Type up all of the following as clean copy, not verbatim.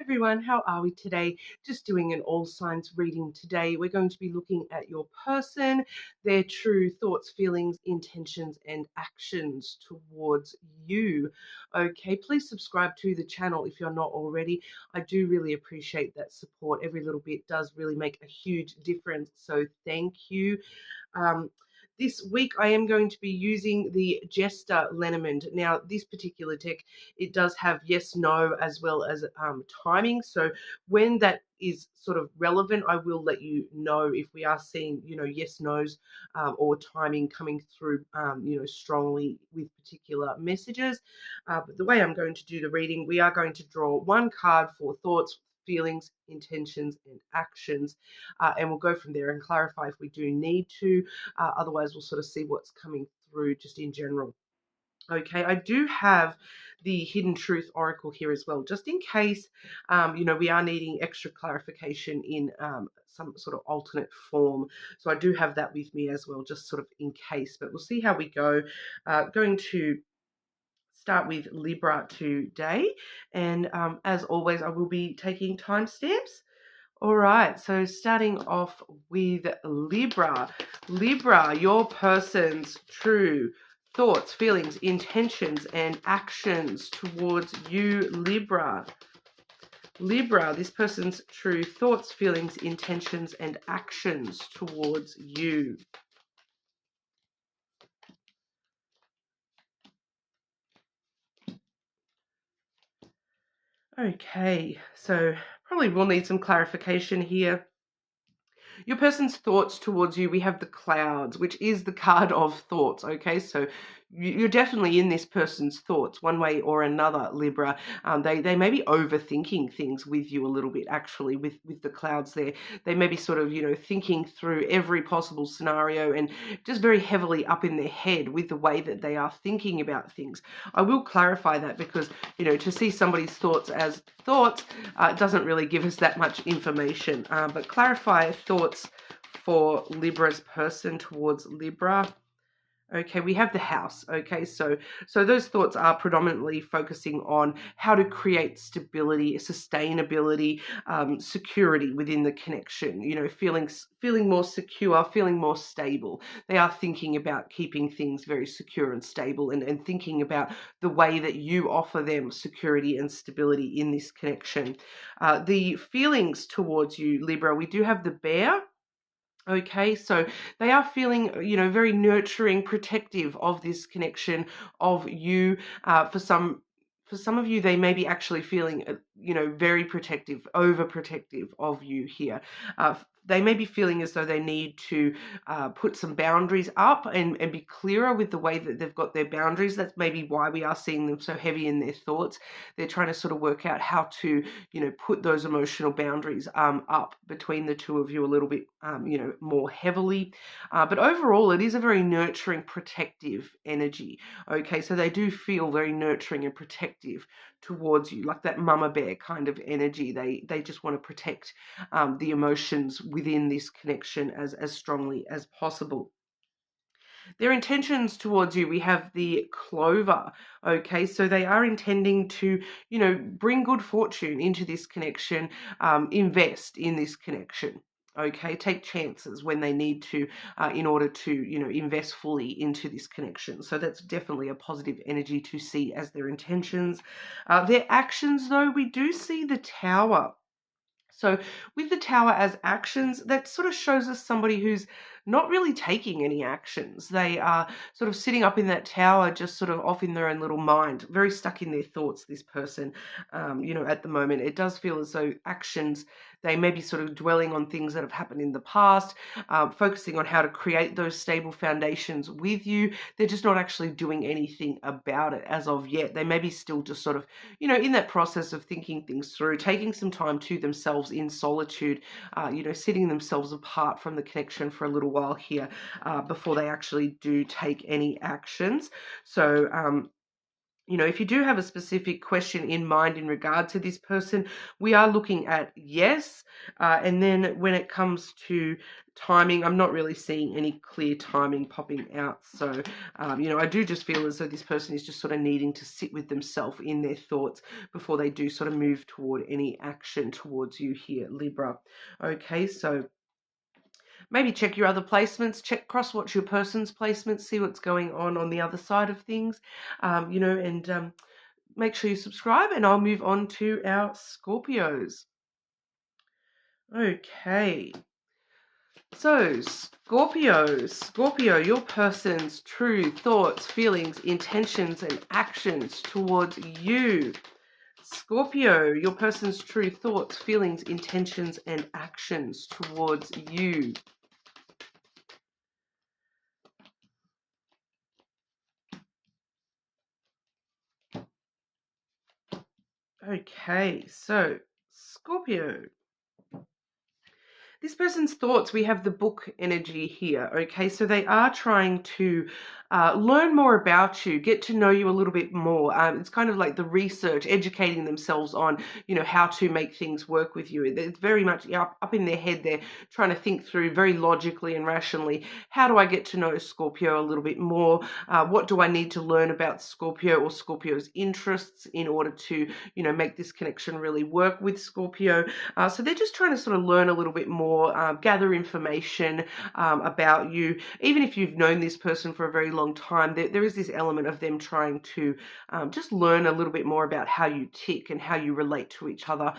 Everyone, how are we today? Just doing an all signs reading today. We're going to be looking at your person, their true thoughts, feelings, intentions, and actions towards you. Okay, please subscribe to the channel if you're not already. I do really appreciate that support. Every little bit does really make a huge difference. So thank you. Um, this week I am going to be using the Jester Lenormand. Now, this particular deck, it does have yes, no, as well as timing. So when that is sort of relevant, I will let you know if we are seeing, yes, no's or timing coming through, strongly with particular messages. But the way I'm going to do the reading, we are going to draw one card for thoughts, feelings, intentions, and actions. And we'll go from there and clarify if we do need to. Otherwise, we'll sort of see what's coming through just in general. Okay, I do have the Hidden Truth Oracle here as well, just in case, we are needing extra clarification in some sort of alternate form. So I do have that with me as well, just sort of in case, but we'll see how we go. Going to start with Libra today. And as always, I will be taking timestamps. All right, so starting off with Libra. Libra, your person's true thoughts, feelings, intentions, and actions towards you, Libra. Libra, this person's true thoughts, feelings, intentions, and actions towards you. Okay, so probably will need some clarification here. Your person's thoughts towards you, we have the clouds, which is the card of thoughts, okay? So you're definitely in this person's thoughts one way or another, Libra. They may be overthinking things with you a little bit, actually, with the clouds there. They may be sort of, thinking through every possible scenario and just very heavily up in their head with the way that they are thinking about things. I will clarify that because, to see somebody's thoughts as thoughts doesn't really give us that much information. But clarify thoughts for Libra's person towards Libra. Okay, we have the house. Okay, so those thoughts are predominantly focusing on how to create stability, sustainability, security within the connection. Feeling more secure, feeling more stable. They are thinking about keeping things very secure and stable, and thinking about the way that you offer them security and stability in this connection. The feelings towards you, Libra, we do have the bear. Okay, so they are feeling, very nurturing, protective of this connection of you. For some of you, they may be actually feeling, very protective, overprotective of you here. They may be feeling as though they need to put some boundaries up and be clearer with the way that they've got their boundaries. That's maybe why we are seeing them so heavy in their thoughts. They're trying to sort of work out how to, put those emotional boundaries up between the two of you a little bit, more heavily. But overall, it is a very nurturing, protective energy. Okay, so they do feel very nurturing and protective towards you, like that mama bear kind of energy. They just want to protect the emotions within this connection as strongly as possible. Their intentions towards you, we have the clover. Okay, so they are intending to, bring good fortune into this connection, invest in this connection. Okay, take chances when they need to in order to, invest fully into this connection. So that's definitely a positive energy to see as their intentions. Their actions, though, we do see the Tower. So with the Tower as actions, that sort of shows us somebody who's not really taking any actions. They are sort of sitting up in that tower, just sort of off in their own little mind, very stuck in their thoughts, this person, at the moment. It does feel as though actions, they may be sort of dwelling on things that have happened in the past, focusing on how to create those stable foundations with you. They're just not actually doing anything about it as of yet. They may be still just sort of, in that process of thinking things through, taking some time to themselves in solitude, setting themselves apart from the connection for a little while here before they actually do take any actions. So You know, if you do have a specific question in mind in regard to this person, we are looking at yes. And then when it comes to timing, I'm not really seeing any clear timing popping out. So, you know, I do just feel as though this person is just sort of needing to sit with themselves in their thoughts before they do sort of move toward any action towards you here, Libra. Okay, so maybe check your other placements, cross-watch your person's placements, see what's going on the other side of things, you know, and make sure you subscribe, and I'll move on to our Scorpios. Okay. So, Scorpio, your person's true thoughts, feelings, intentions, and actions towards you. Scorpio, your person's true thoughts, feelings, intentions, and actions towards you. Okay, so Scorpio. This person's thoughts, we have the book energy here, okay? So they are trying to learn more about you, get to know you a little bit more. It's kind of like the research, educating themselves on, you know, how to make things work with you. It's very much up in their head. They're trying to think through very logically and rationally, how do I get to know Scorpio a little bit more? What do I need to learn about Scorpio or Scorpio's interests in order to, you know, make this connection really work with Scorpio? So they're just trying to sort of learn a little bit more, gather information about you. Even if you've known this person for a very long time, there is this element of them trying to just learn a little bit more about how you tick and how you relate to each other,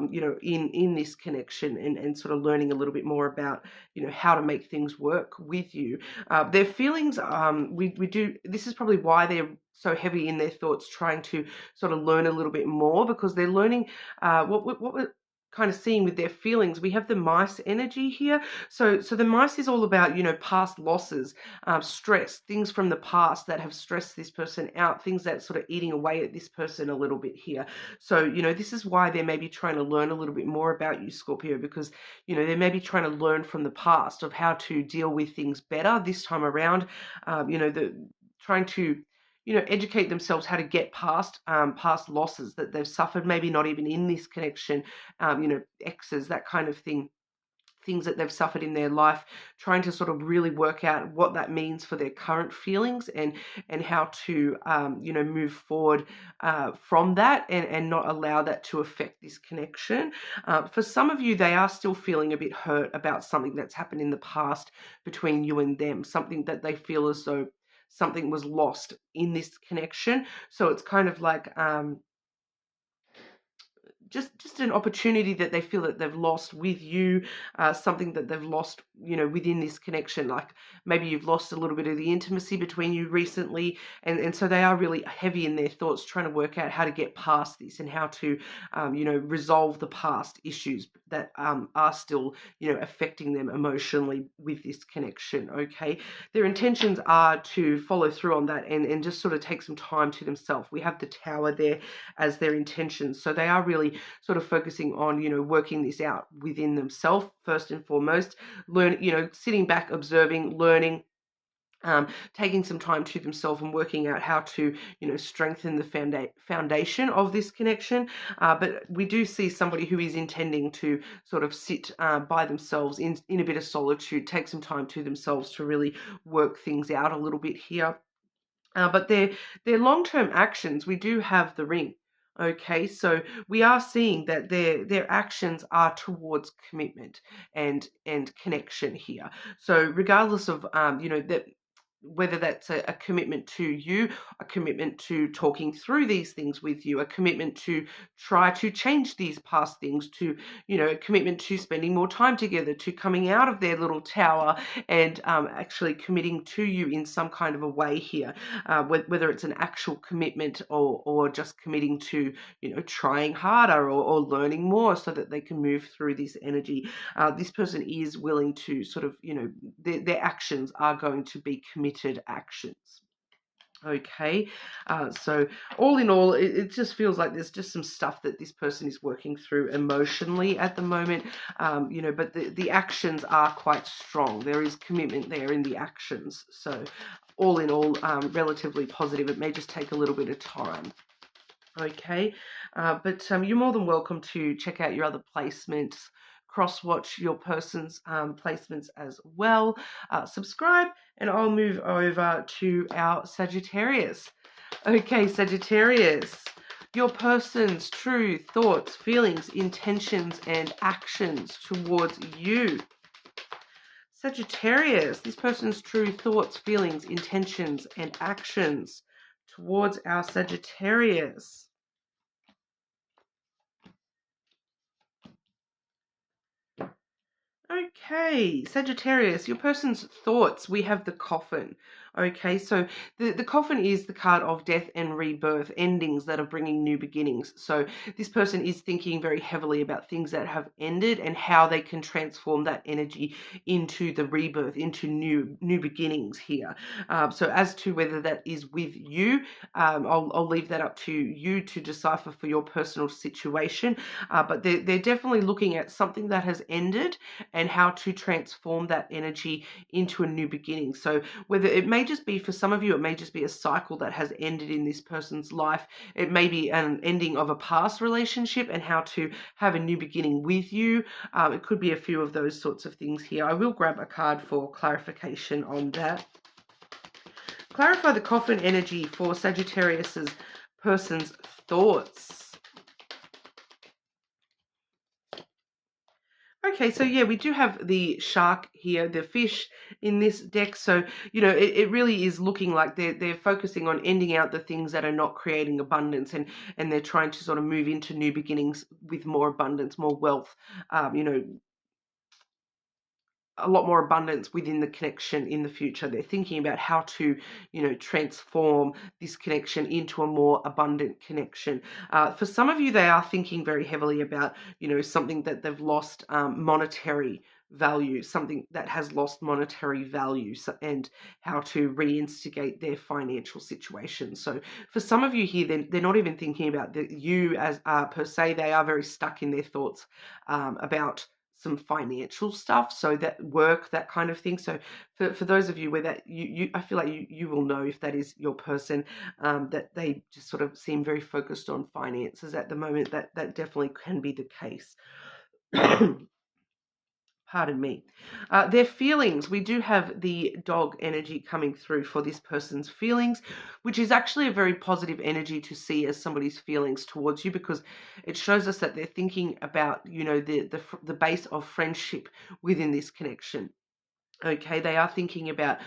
you know, in this connection, and sort of learning a little bit more about, you know, how to make things work with you. Their feelings, we do, this is probably why they're so heavy in their thoughts, trying to sort of learn a little bit more, because they're learning what we're kind of seeing with their feelings. We have the mice energy here. So the mice is all about, you know, past losses, stress, things from the past that have stressed this person out, things that sort of eating away at this person a little bit here. So, you know, this is why they're maybe trying to learn a little bit more about you, Scorpio, because, you know, they're maybe trying to learn from the past of how to deal with things better this time around. You know, trying to, you know, educate themselves how to get past past losses that they've suffered, maybe not even in this connection, you know, exes, that kind of thing, things that they've suffered in their life, trying to sort of really work out what that means for their current feelings, and how to, you know, move forward from that, and not allow that to affect this connection. For some of you, they are still feeling a bit hurt about something that's happened in the past between you and them, something that they feel as though something was lost in this connection. So it's kind of like just an opportunity that they feel that they've lost with you, something that they've lost, you know, within this connection. Like maybe you've lost a little bit of the intimacy between you recently, and so they are really heavy in their thoughts, trying to work out how to get past this, and how to, you know, resolve the past issues that are still, you know, affecting them emotionally with this connection. Okay, their intentions are to follow through on that, and just sort of take some time to themselves. We have the Tower there as their intentions, so they are really sort of focusing on, you know, working this out within themselves first and foremost. Learn, you know, sitting back, observing, learning, taking some time to themselves, and working out how to, you know, strengthen the foundation of this connection. But we do see somebody who is intending to sort of sit by themselves in a bit of solitude, take some time to themselves to really work things out a little bit here. But their long-term actions, we do have the Ring. Okay, so we are seeing that their actions are towards commitment and connection here. So regardless of, you know, that whether that's a commitment to you, a commitment to talking through these things with you, a commitment to try to change these past things, to, you know, a commitment to spending more time together, to coming out of their little tower, and actually committing to you in some kind of a way here, whether it's an actual commitment, or just committing to, you know, trying harder, or learning more so that they can move through this energy. This person is willing to sort of, you know, their actions are going to be committed actions. Okay, so all in all, it just feels like there's just some stuff that this person is working through emotionally at the moment, you know, but the actions are quite strong. There is commitment there in the actions. So all in all, relatively positive. It may just take a little bit of time. Okay, but you're more than welcome to check out your other placements, cross-watch your person's placements as well. Subscribe, and I'll move over to our Sagittarius. Okay, Sagittarius, your person's true thoughts, feelings, intentions, and actions towards you. Sagittarius, this person's true thoughts, feelings, intentions, and actions towards our Sagittarius. Okay, Sagittarius, your person's thoughts, we have the coffin. Okay, so the coffin is the card of death and rebirth, endings that are bringing new beginnings. So this person is thinking very heavily about things that have ended and how they can transform that energy into the rebirth, into new beginnings here. So as to whether that is with you, I'll leave that up to you to decipher for your personal situation. But they're definitely looking at something that has ended and how to transform that energy into a new beginning. So whether it may just be, for some of you, it may just be a cycle that has ended in this person's life. It may be an ending of a past relationship and how to have a new beginning with you. It could be a few of those sorts of things here. I will grab a card for clarification on that. Clarify the coffin energy for Sagittarius's person's thoughts. Okay, so yeah, we do have the shark here, the fish in this deck. So, you know, it really is looking like they're focusing on ending out the things that are not creating abundance, and they're trying to sort of move into new beginnings with more abundance, more wealth, you know, a lot more abundance within the connection in the future. They're thinking about how to, you know, transform this connection into a more abundant connection. For some of you, they are thinking very heavily about, you know, something that they've lost monetary value, something that has lost monetary value, and how to reinstigate their financial situation. So for some of you here, they're not even thinking about you as per se. They are very stuck in their thoughts about some financial stuff, so that work, that kind of thing. So for those of you where that you I feel like you will know if that is your person, that they just sort of seem very focused on finances at the moment. That definitely can be the case. Pardon me. Their feelings, we do have the dog energy coming through for this person's feelings, which is actually a very positive energy to see as somebody's feelings towards you, because it shows us that they're thinking about, you know, the base of friendship within this connection. Okay, they are thinking about,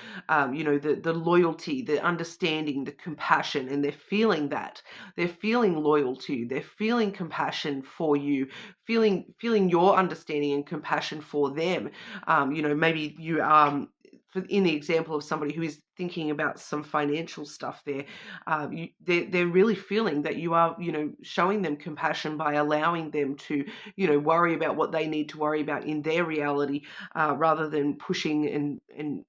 you know, the loyalty, the understanding, the compassion, and they're feeling that. They're feeling loyal to you. They're feeling compassion for you, feeling your understanding and compassion for them. You know, maybe you in the example of somebody who is thinking about some financial stuff there, they're really feeling that you are, you know, showing them compassion by allowing them to, you know, worry about what they need to worry about in their reality, rather than pushing and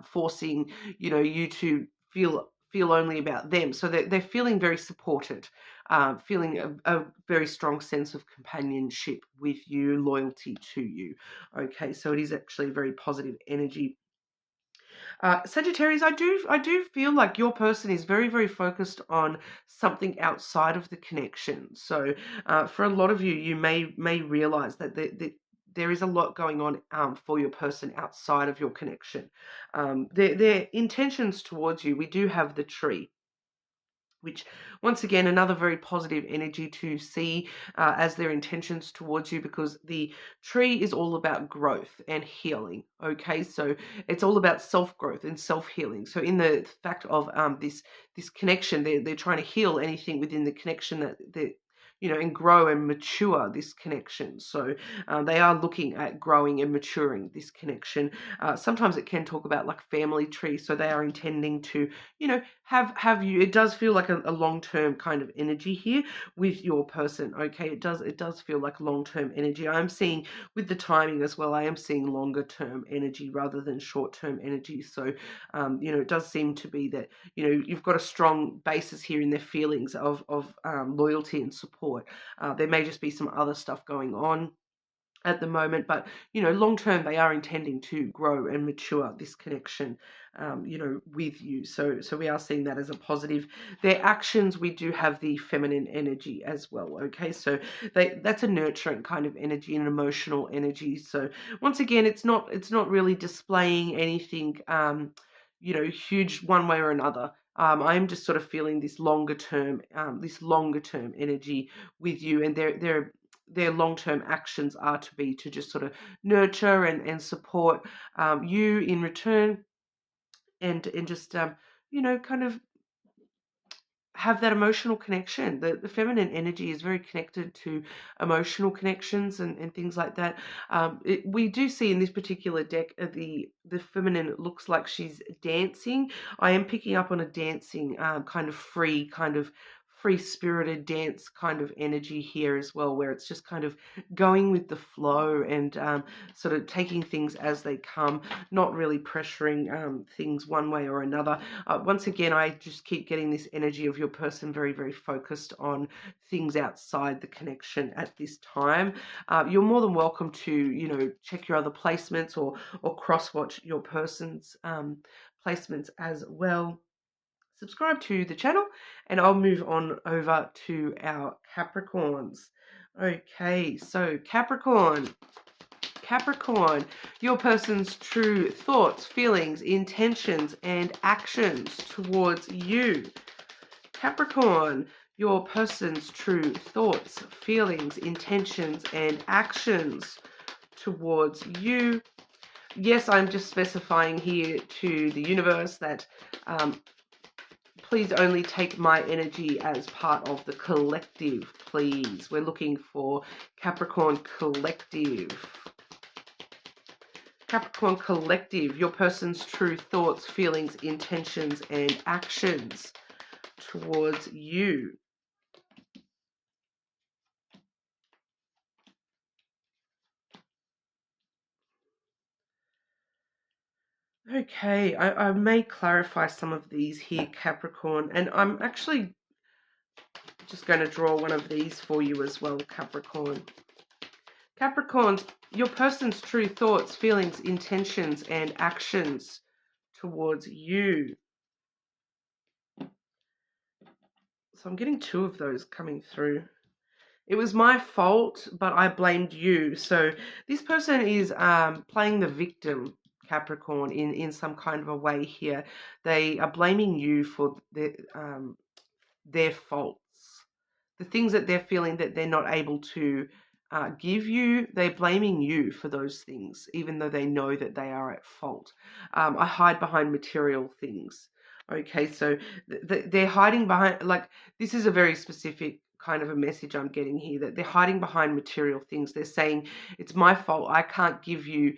forcing, you know, you to feel only about them. So they're feeling very supported, feeling a very strong sense of companionship with you, loyalty to you. Okay, so it is actually a very positive energy. Sagittarius, I do feel like your person is very, very focused on something outside of the connection. So for a lot of you, you may realize that there is a lot going on for your person outside of your connection. Their intentions towards you, we do have the tree, which once again, another very positive energy to see as their intentions towards you, because the tree is all about growth and healing. Okay, so it's all about self-growth and self-healing. So in the fact of this connection, they're trying to heal anything within the connection that you know, and grow and mature this connection. So they are looking at growing and maturing this connection. Sometimes it can talk about like family tree, so they are intending to, you know, have you. It does feel like a long-term kind of energy here with your person. Okay, it does feel like long-term energy. I'm seeing with the timing as well, I am seeing longer-term energy rather than short-term energy. So you know, it does seem to be that, you know, you've got a strong basis here in their feelings of loyalty and support. There may just be some other stuff going on. at the moment, but long term they are intending to grow and mature this connection, with you. So we are seeing that as a positive. Their actions, we do have the feminine energy as well. Okay, so that's a nurturing kind of energy, an emotional energy. So once again, it's not really displaying anything, huge one way or another. I'm just sort of feeling this longer term energy with you, and their long-term actions are to be to just sort of nurture and support you in return, and just kind of have that emotional connection. The feminine energy is very connected to emotional connections and things like that. We do see in this particular deck, the feminine looks like she's dancing. I am picking up on a dancing, kind of free spirited dance kind of energy here as well, where it's just kind of going with the flow and sort of taking things as they come, not really pressuring things one way or another. Once again, I just keep getting this energy of your person very, very focused on things outside the connection at this time. You're more than welcome to, check your other placements or cross-watch your person's placements as well. Subscribe to the channel, and I'll move on over to our Capricorns. Okay, so Capricorn, your person's true thoughts, feelings, intentions, and actions towards you. Capricorn, your person's true thoughts, feelings, intentions, and actions towards you. Yes, I'm just specifying here to the universe that please only take my energy as part of the collective, please. We're looking for Capricorn collective. Capricorn collective, your person's true thoughts, feelings, intentions, and actions towards you. Okay, I may clarify some of these here, Capricorn, and I'm actually just going to draw one of these for you as well, Capricorn. Capricorns, your person's true thoughts, feelings, intentions, and actions towards you. So I'm getting two of those coming through. It was my fault, but I blamed you. So this person is playing the victim, Capricorn, in some kind of a way here. They are blaming you for their faults. The things that they're feeling that they're not able to give you, they're blaming you for those things, even though they know that they are at fault. I hide behind material things. Okay, so they're hiding behind, like, this is a very specific kind of a message I'm getting here, that they're hiding behind material things. They're saying, it's my fault, I can't give you,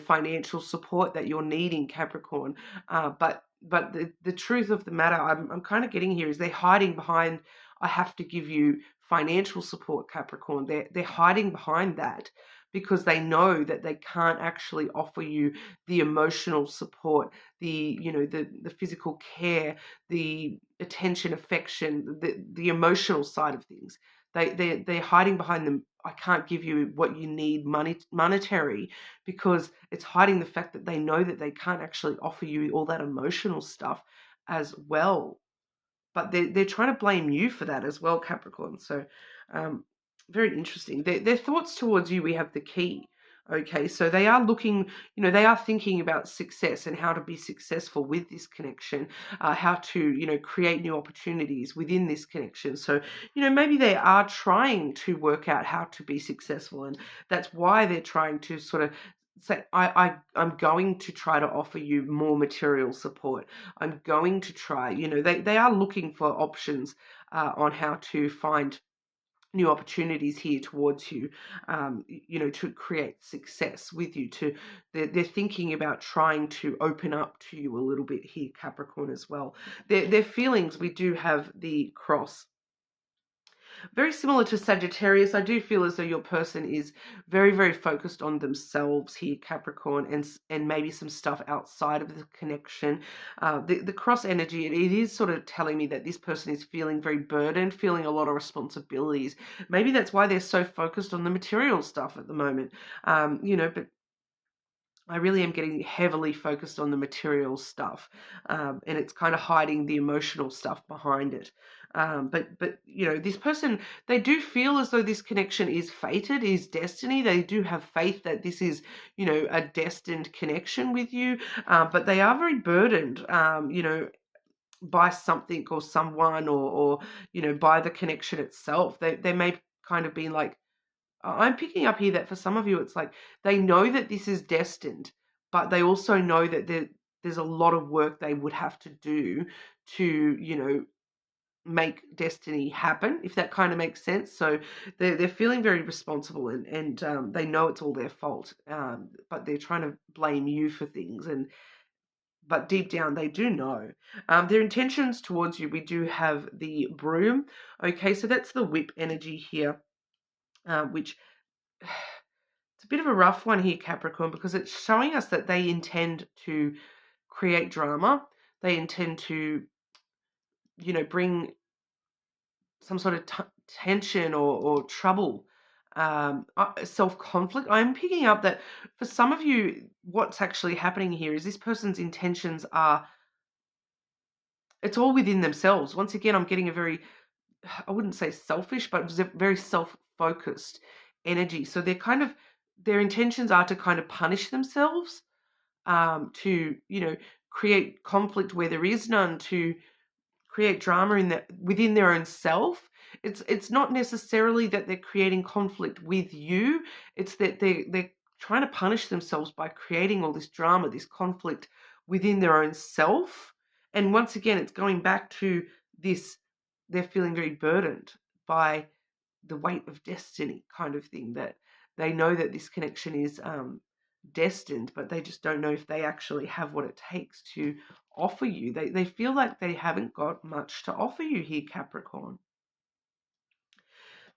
financial support that you're needing, Capricorn. But the truth of the matter I'm kind of getting here is they're hiding behind, I have to give you financial support, Capricorn. They're hiding behind that because they know that they can't actually offer you the emotional support, the physical care, the attention, affection, the emotional side of things. They're hiding behind them. I can't give you what you need, monetary, because it's hiding the fact that they know that they can't actually offer you all that emotional stuff as well. But they're trying to blame you for that as well, Capricorn. So very interesting. Their thoughts towards you, we have the key. Okay, so they are looking, they are thinking about success and how to be successful with this connection, how to, create new opportunities within this connection. So, maybe they are trying to work out how to be successful, and that's why they're trying to sort of say, I'm going to try to offer you more material support. I'm going to try, they are looking for options on how to find new opportunities here towards you, to create success with you. They're thinking about trying to open up to you a little bit here, Capricorn, as well. Their feelings, we do have the cross. very similar to Sagittarius. I do feel as though your person is very, very focused on themselves here, Capricorn, and maybe some stuff outside of the connection. The cross energy, it is sort of telling me that this person is feeling very burdened, feeling a lot of responsibilities. Maybe that's why they're so focused on the material stuff at the moment. But I really am getting heavily focused on the material stuff, and it's kind of hiding the emotional stuff behind it. But this person, they do feel as though this connection is fated, is destiny. They do have faith that this is, a destined connection with you, but they are very burdened, by something or someone, or by the connection itself. They may kind of be like, I'm picking up here that for some of you, it's like they know that this is destined, but they also know that there's a lot of work they would have to do to, make destiny happen, if that kind of makes sense. So they're feeling very responsible, and they know it's all their fault, but they're trying to blame you for things, but deep down they do know. Their intentions towards you, we do have the broom. Okay, so that's the whip energy here, which it's a bit of a rough one here, Capricorn, because it's showing us that they intend to create drama. They intend to, bring some sort of tension or trouble, self-conflict. I'm picking up that for some of you, what's actually happening here is this person's intentions are, it's all within themselves. Once again, I'm getting a very, I wouldn't say selfish, but it's a very self-focused energy. So their intentions are to kind of punish themselves, to, create conflict where there is none, to create drama within their own self. It's not necessarily that they're creating conflict with you. It's that they're trying to punish themselves by creating all this drama, this conflict within their own self. And once again, it's going back to this, they're feeling very burdened by the weight of destiny kind of thing, that they know that this connection is destined, but they just don't know if they actually have what it takes to offer you. They feel like they haven't got much to offer you here, Capricorn.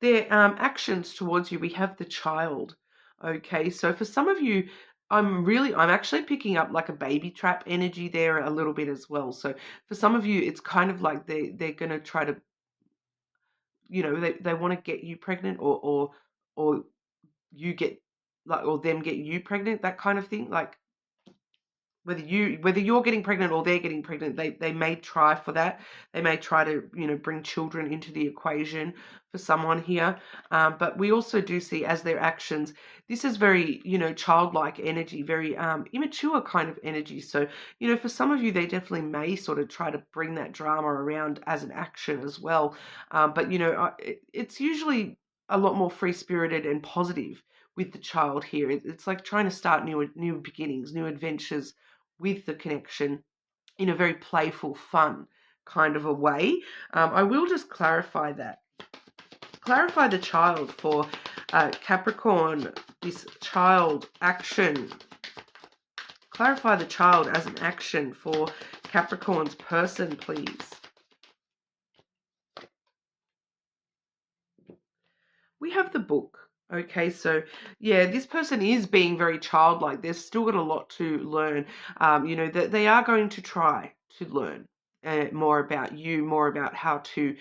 Their actions towards you, we have the Child. Okay, so for some of you, I'm actually picking up like a baby trap energy there a little bit as well. So for some of you, it's kind of like they're going to try to, they want to get you pregnant, or you get, like, or them get you pregnant, that kind of thing. Like, whether you're getting pregnant or they're getting pregnant, they may try for that. They may try to, bring children into the equation for someone here. But we also do see, as their actions, this is very, childlike energy, very immature kind of energy. So, for some of you, they definitely may sort of try to bring that drama around as an action as well. But, it's usually a lot more free-spirited and positive with the Child here. It's like trying to start new beginnings, new adventures with the connection in a very playful, fun kind of a way. I will just clarify that. Clarify the Child for Capricorn, this Child action. Clarify the Child as an action for Capricorn's person, please. We have the Book. Okay, so yeah, this person is being very childlike. They've still got a lot to learn. That they are going to try to learn more about you, more about how to,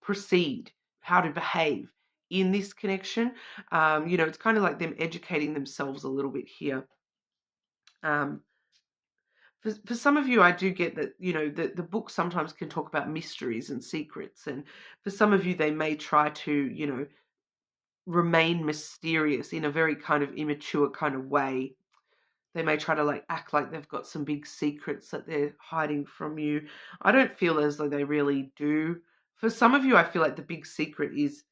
proceed, how to behave in this connection. It's kind of like them educating themselves a little bit here. For some of you, I do get that, the book sometimes can talk about mysteries and secrets. And for some of you, they may try to, remain mysterious in a very kind of immature kind of way. They may try to like act like they've got some big secrets that they're hiding from you. I don't feel as though they really do. For some of you, I feel like the big secret is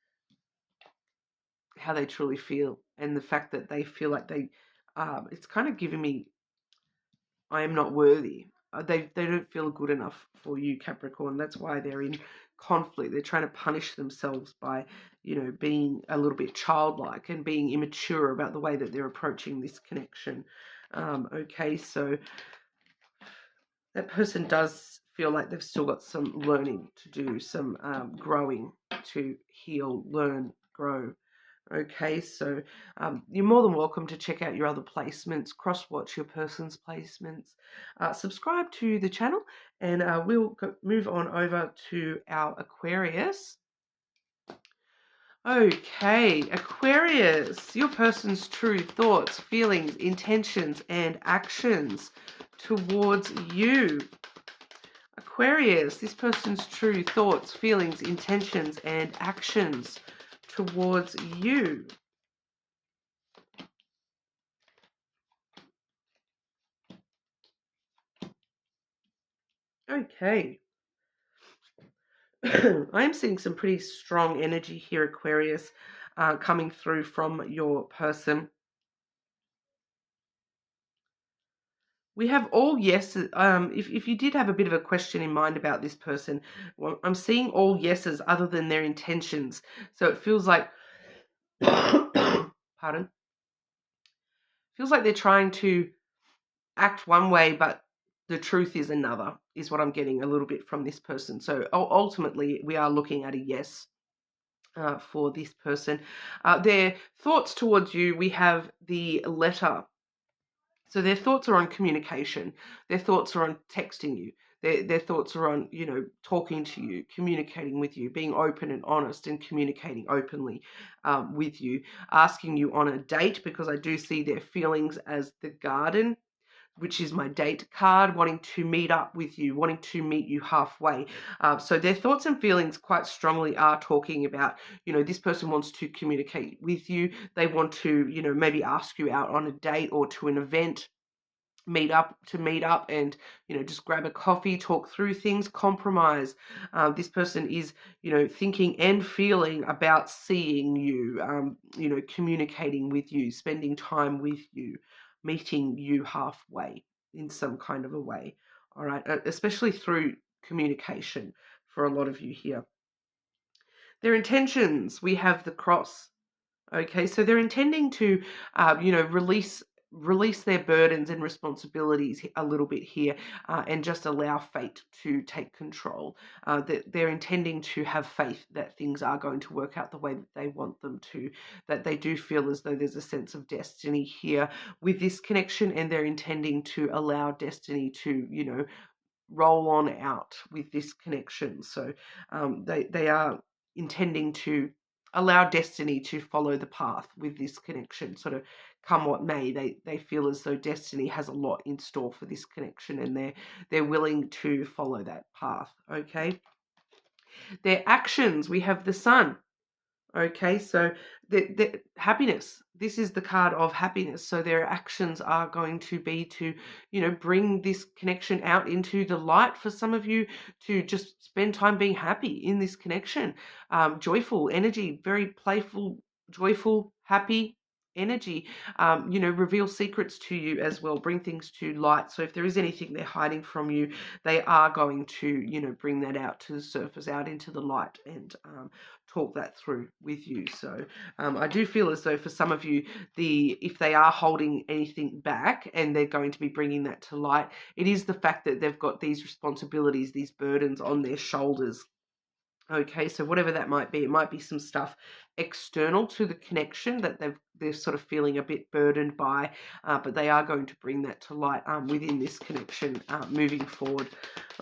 how they truly feel, and the fact that they feel like it's kind of giving me, I am not worthy. They don't feel good enough for you, Capricorn. That's why they're in conflict. They're trying to punish themselves by, being a little bit childlike and being immature about the way that they're approaching this connection. Okay, so that person does feel like they've still got some learning to do, some growing like to heal, learn, grow. Okay, so you're more than welcome to check out your other placements, cross-watch your person's placements, subscribe to the channel, and we'll move on over to our Aquarius. Okay, Aquarius, your person's true thoughts, feelings, intentions, and actions towards you. Aquarius, this person's true thoughts, feelings, intentions, and actions towards you. Okay. I am seeing some pretty strong energy here, Aquarius, coming through from your person. We have all yeses. If you did have a bit of a question in mind about this person, well, I'm seeing all yeses other than their intentions. So it feels like, pardon, feels like they're trying to act one way, but the truth is another, is what I'm getting a little bit from this person. So ultimately, we are looking at a yes for this person. Their thoughts towards you, we have the letter. So their thoughts are on communication. Their thoughts are on texting you. Their thoughts are on, talking to you, communicating with you, being open and honest and communicating openly with you, asking you on a date, because I do see their feelings as the garden, which is my date card, wanting to meet up with you, wanting to meet you halfway. So their thoughts and feelings quite strongly are talking about, this person wants to communicate with you. They want to, maybe ask you out on a date or to an event, meet up and, just grab a coffee, talk through things, compromise. This person is, thinking and feeling about seeing you, communicating with you, spending time with you, meeting you halfway in some kind of a way. All right, especially through communication for a lot of you here. Their intentions, we have the cross. Okay, so they're intending to, release their burdens and responsibilities a little bit here, and just allow fate to take control. They're intending to have faith that things are going to work out the way that they want them to, that they do feel as though there's a sense of destiny here with this connection, and they're intending to allow destiny to, roll on out with this connection. So they are intending to allow destiny to follow the path with this connection, sort of come what may. They feel as though destiny has a lot in store for this connection, and they're willing to follow that path. Okay, their actions, we have the sun. Okay, so the happiness, this is the card of happiness. So their actions are going to be to, bring this connection out into the light for some of you, to just spend time being happy in this connection. Joyful energy, very playful, joyful, happy energy. Reveal secrets to you as well, bring things to light. So if there is anything they're hiding from you, they are going to, bring that out to the surface, out into the light, and talk that through with you. So I do feel as though for some of you, if they are holding anything back and they're going to be bringing that to light, it is the fact that they've got these responsibilities, these burdens on their shoulders. Okay, so whatever that might be, it might be some stuff external to the connection that they're sort of feeling a bit burdened by, but they are going to bring that to light within this connection moving forward.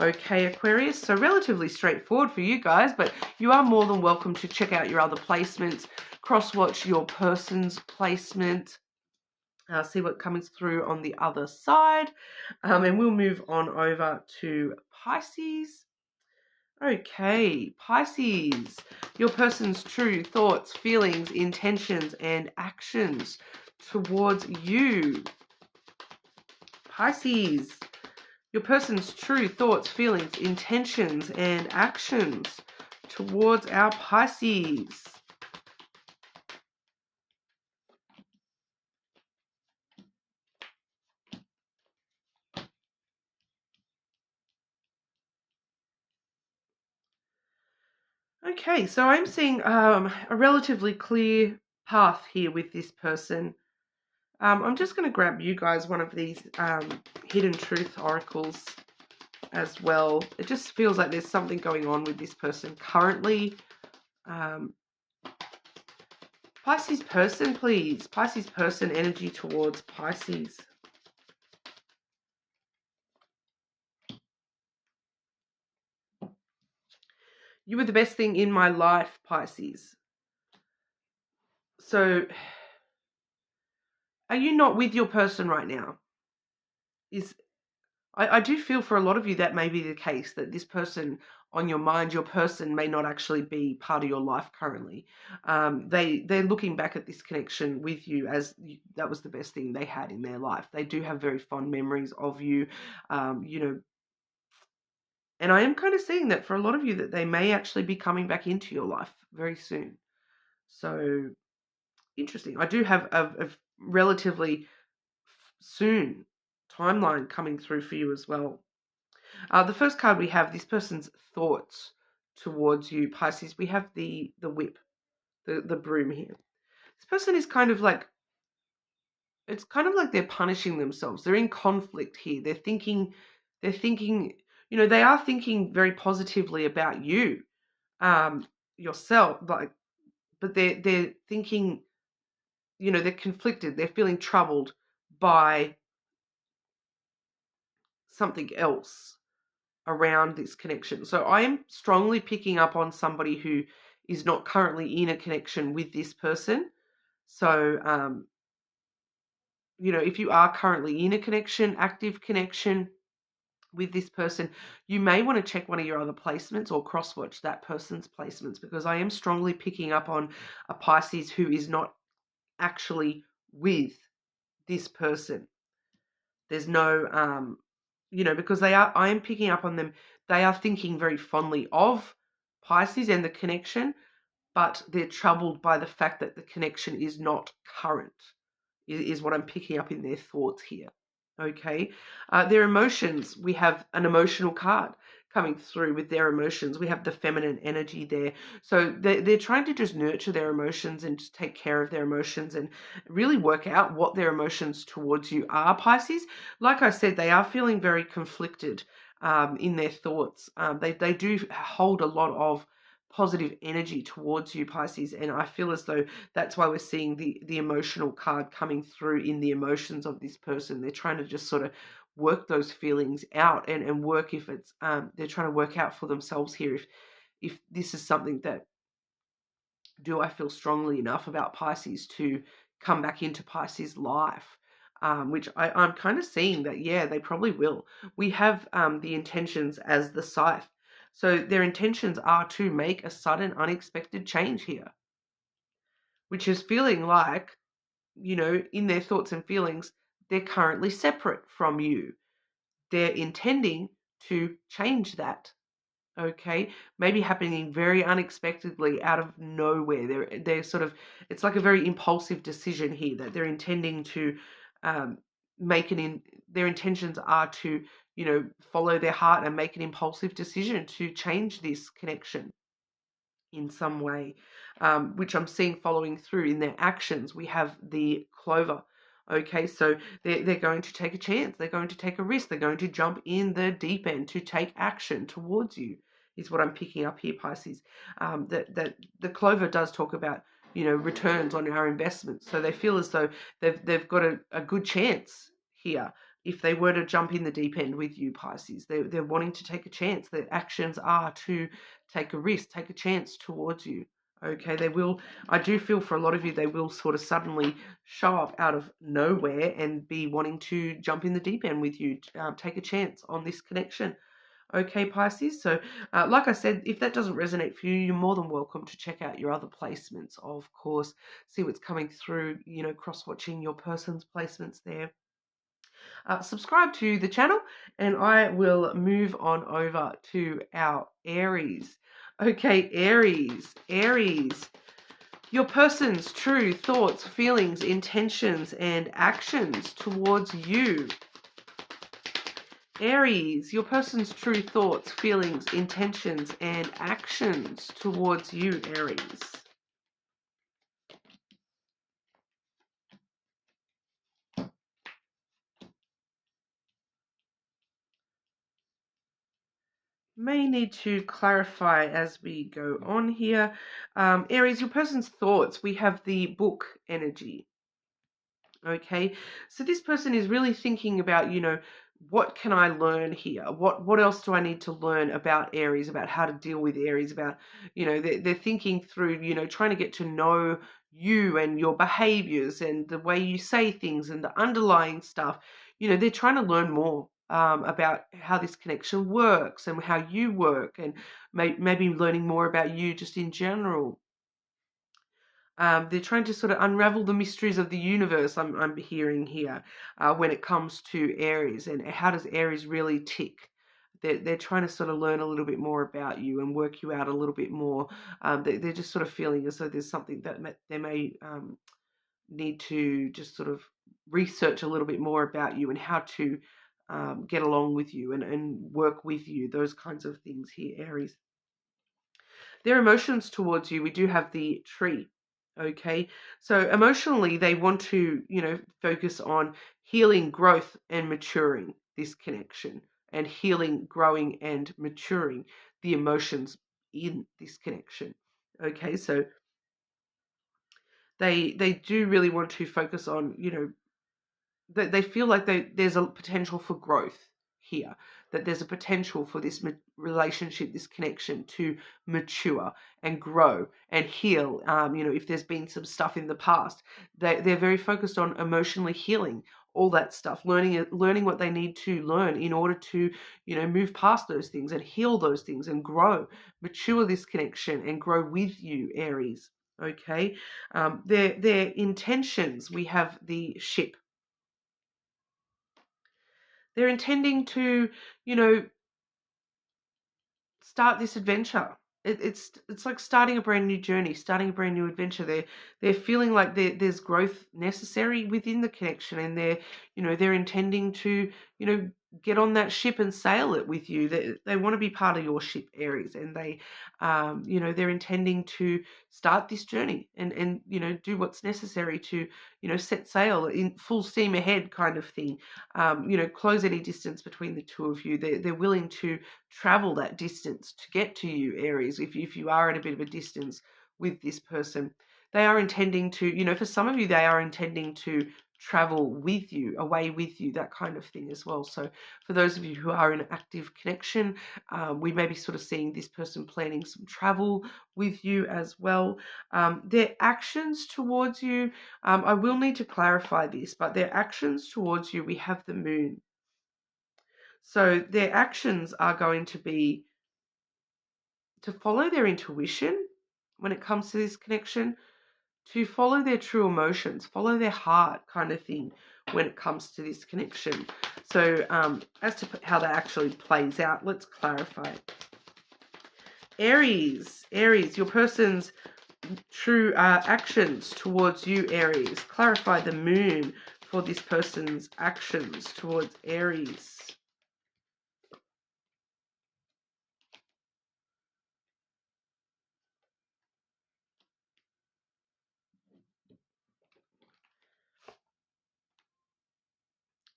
Okay, Aquarius, so relatively straightforward for you guys, but you are more than welcome to check out your other placements, cross-watch your person's placement, see what comes through on the other side, and we'll move on over to Pisces. Okay, Pisces, your person's true thoughts, feelings, intentions, and actions towards you. Pisces, your person's true thoughts, feelings, intentions, and actions towards our Pisces. Okay, so I'm seeing a relatively clear path here with this person. I'm just going to grab you guys one of these hidden truth oracles as well. It just feels like there's something going on with this person currently. Pisces person, please. Pisces person energy towards Pisces. You were the best thing in my life, Pisces. So, are you not with your person right now? I do feel for a lot of you that may be the case, that this person on your mind, your person may not actually be part of your life currently. They're looking back at this connection with you as that was the best thing they had in their life. They do have very fond memories of you, you know, and I am kind of seeing that for a lot of you that they may actually be coming back into your life very soon. So interesting. I do have a relatively soon timeline coming through for you as well. The first card we have, this person's thoughts towards you, Pisces. We have the whip, the broom here. This person is kind of like, it's kind of like they're punishing themselves. They're in conflict here. They're thinking, you know, they are thinking very positively about you, yourself, like, but they're thinking, you know, they're conflicted. They're feeling troubled by something else around this connection. So I am strongly picking up on somebody who is not currently in a connection with this person. So, you know, if you are currently in a connection, active connection with this person, you may want to check one of your other placements or cross-watch that person's placements, because I am strongly picking up on a Pisces who is not actually with this person. There's no, you know, because I am picking up on them. They are thinking very fondly of Pisces and the connection, but they're troubled by the fact that the connection is not current, is what I'm picking up in their thoughts here. Okay. Their emotions, we have an emotional card coming through with their emotions. We have the feminine energy there. So they're trying to just nurture their emotions and just take care of their emotions and really work out what their emotions towards you are, Pisces. Like I said, they are feeling very conflicted in their thoughts. They do hold a lot of positive energy towards you, Pisces, and I feel as though that's why we're seeing the emotional card coming through in the emotions of this person. They're trying to just sort of work those feelings out and work if it's they're trying to work out for themselves here if this is something that, do I feel strongly enough about Pisces to come back into Pisces life, which I'm kind of seeing that, yeah, they probably will. We have the intentions as the scythe. So their intentions are to make a sudden, unexpected change here, which is feeling like, you know, in their thoughts and feelings, they're currently separate from you. They're intending to change that. Okay, maybe happening very unexpectedly out of nowhere. They're sort of, it's like a very impulsive decision here that they're intending to make their intentions are to, you know, follow their heart and make an impulsive decision to change this connection in some way, which I'm seeing following through in their actions. We have the clover. Okay, so they're going to take a chance. They're going to take a risk. They're going to jump in the deep end to take action towards you, is what I'm picking up here, Pisces. That the clover does talk about, you know, returns on our investments. So they feel as though they've got a good chance here if they were to jump in the deep end with you, Pisces. They're wanting to take a chance. Their actions are to take a risk, take a chance towards you. Okay, they will, I do feel for a lot of you, they will sort of suddenly show up out of nowhere and be wanting to jump in the deep end with you, take a chance on this connection. Okay, Pisces. So, like I said, if that doesn't resonate for you, you're more than welcome to check out your other placements, of course, see what's coming through, you know, cross-watching your person's placements there. Subscribe to the channel, and I will move on over to our Aries. Okay, Aries, your person's true thoughts, feelings, intentions, and actions towards you. Aries, your person's true thoughts, feelings, intentions, and actions towards you, Aries. may need to clarify as we go on here. Aries, your person's thoughts, we have the book energy. Okay, so this person is really thinking about, what can I learn here? What else do I need to learn about Aries, about how to deal with Aries, about, they're thinking through, trying to get to know you and your behaviors and the way you say things and the underlying stuff. They're trying to learn more about how this connection works and how you work, and maybe learning more about you just in general. They're trying to sort of unravel the mysteries of the universe, I'm hearing here, when it comes to Aries, and how does Aries really tick. They're trying to sort of learn a little bit more about you and work you out a little bit more. They're just sort of feeling as though there's something that they may need to just sort of research a little bit more about you and how to get along with you and work with you, those kinds of things here, Aries. Their emotions towards you, we do have the tree. Okay, so emotionally, they want to, focus on healing, growth, and maturing this connection, and healing, growing, and maturing the emotions in this connection. Okay, so they do really want to focus on, they feel like there's a potential for growth here, that there's a potential for this relationship, this connection to mature and grow and heal. If there's been some stuff in the past, they're very focused on emotionally healing all that stuff, learning what they need to learn in order to, move past those things and heal those things and grow, mature this connection and grow with you, Aries. Okay, their intentions, we have the ship. They're intending to, you know, start this adventure. It's like starting a brand new journey, starting a brand new adventure. They're feeling like there's growth necessary within the connection, and they're intending to, get on that ship and sail it with you. They want to be part of your ship, Aries, and they're intending to start this journey and do what's necessary to, set sail in full steam ahead, kind of thing. Close any distance between the two of you. They're willing to travel that distance to get to you, Aries. If you are at a bit of a distance with this person, they are intending to, for some of you, they are intending to travel with you, away with you, that kind of thing as well. So for those of you who are in an active connection, we may be sort of seeing this person planning some travel with you as well. Their actions towards you, I will need to clarify this, but their actions towards you, we have the moon. So their actions are going to be to follow their intuition when it comes to this connection, to follow their true emotions, follow their heart, kind of thing, when it comes to this connection. So as to how that actually plays out, let's clarify. Aries, your person's true actions towards you, Aries. Clarify the moon for this person's actions towards Aries.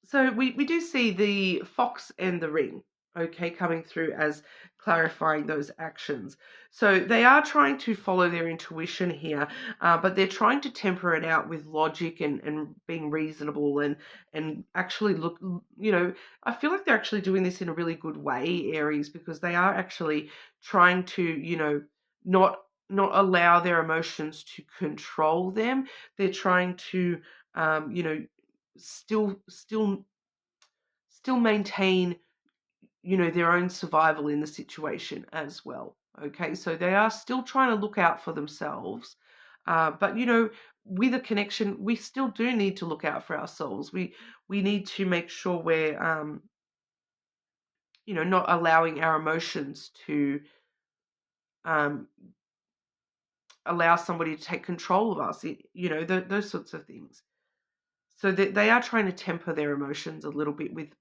So we do see the fox and the ring, okay, coming through as clarifying those actions. So they are trying to follow their intuition here, but they're trying to temper it out with logic and being reasonable and actually look, I feel like they're actually doing this in a really good way, Aries, because they are actually trying to, not allow their emotions to control them. They're trying to, still maintain, their own survival in the situation as well. Okay, so they are still trying to look out for themselves, but with a connection, we still do need to look out for ourselves. We need to make sure we're not allowing our emotions to um, allow somebody to take control of us, those sorts of things. So they are trying to temper their emotions a little bit with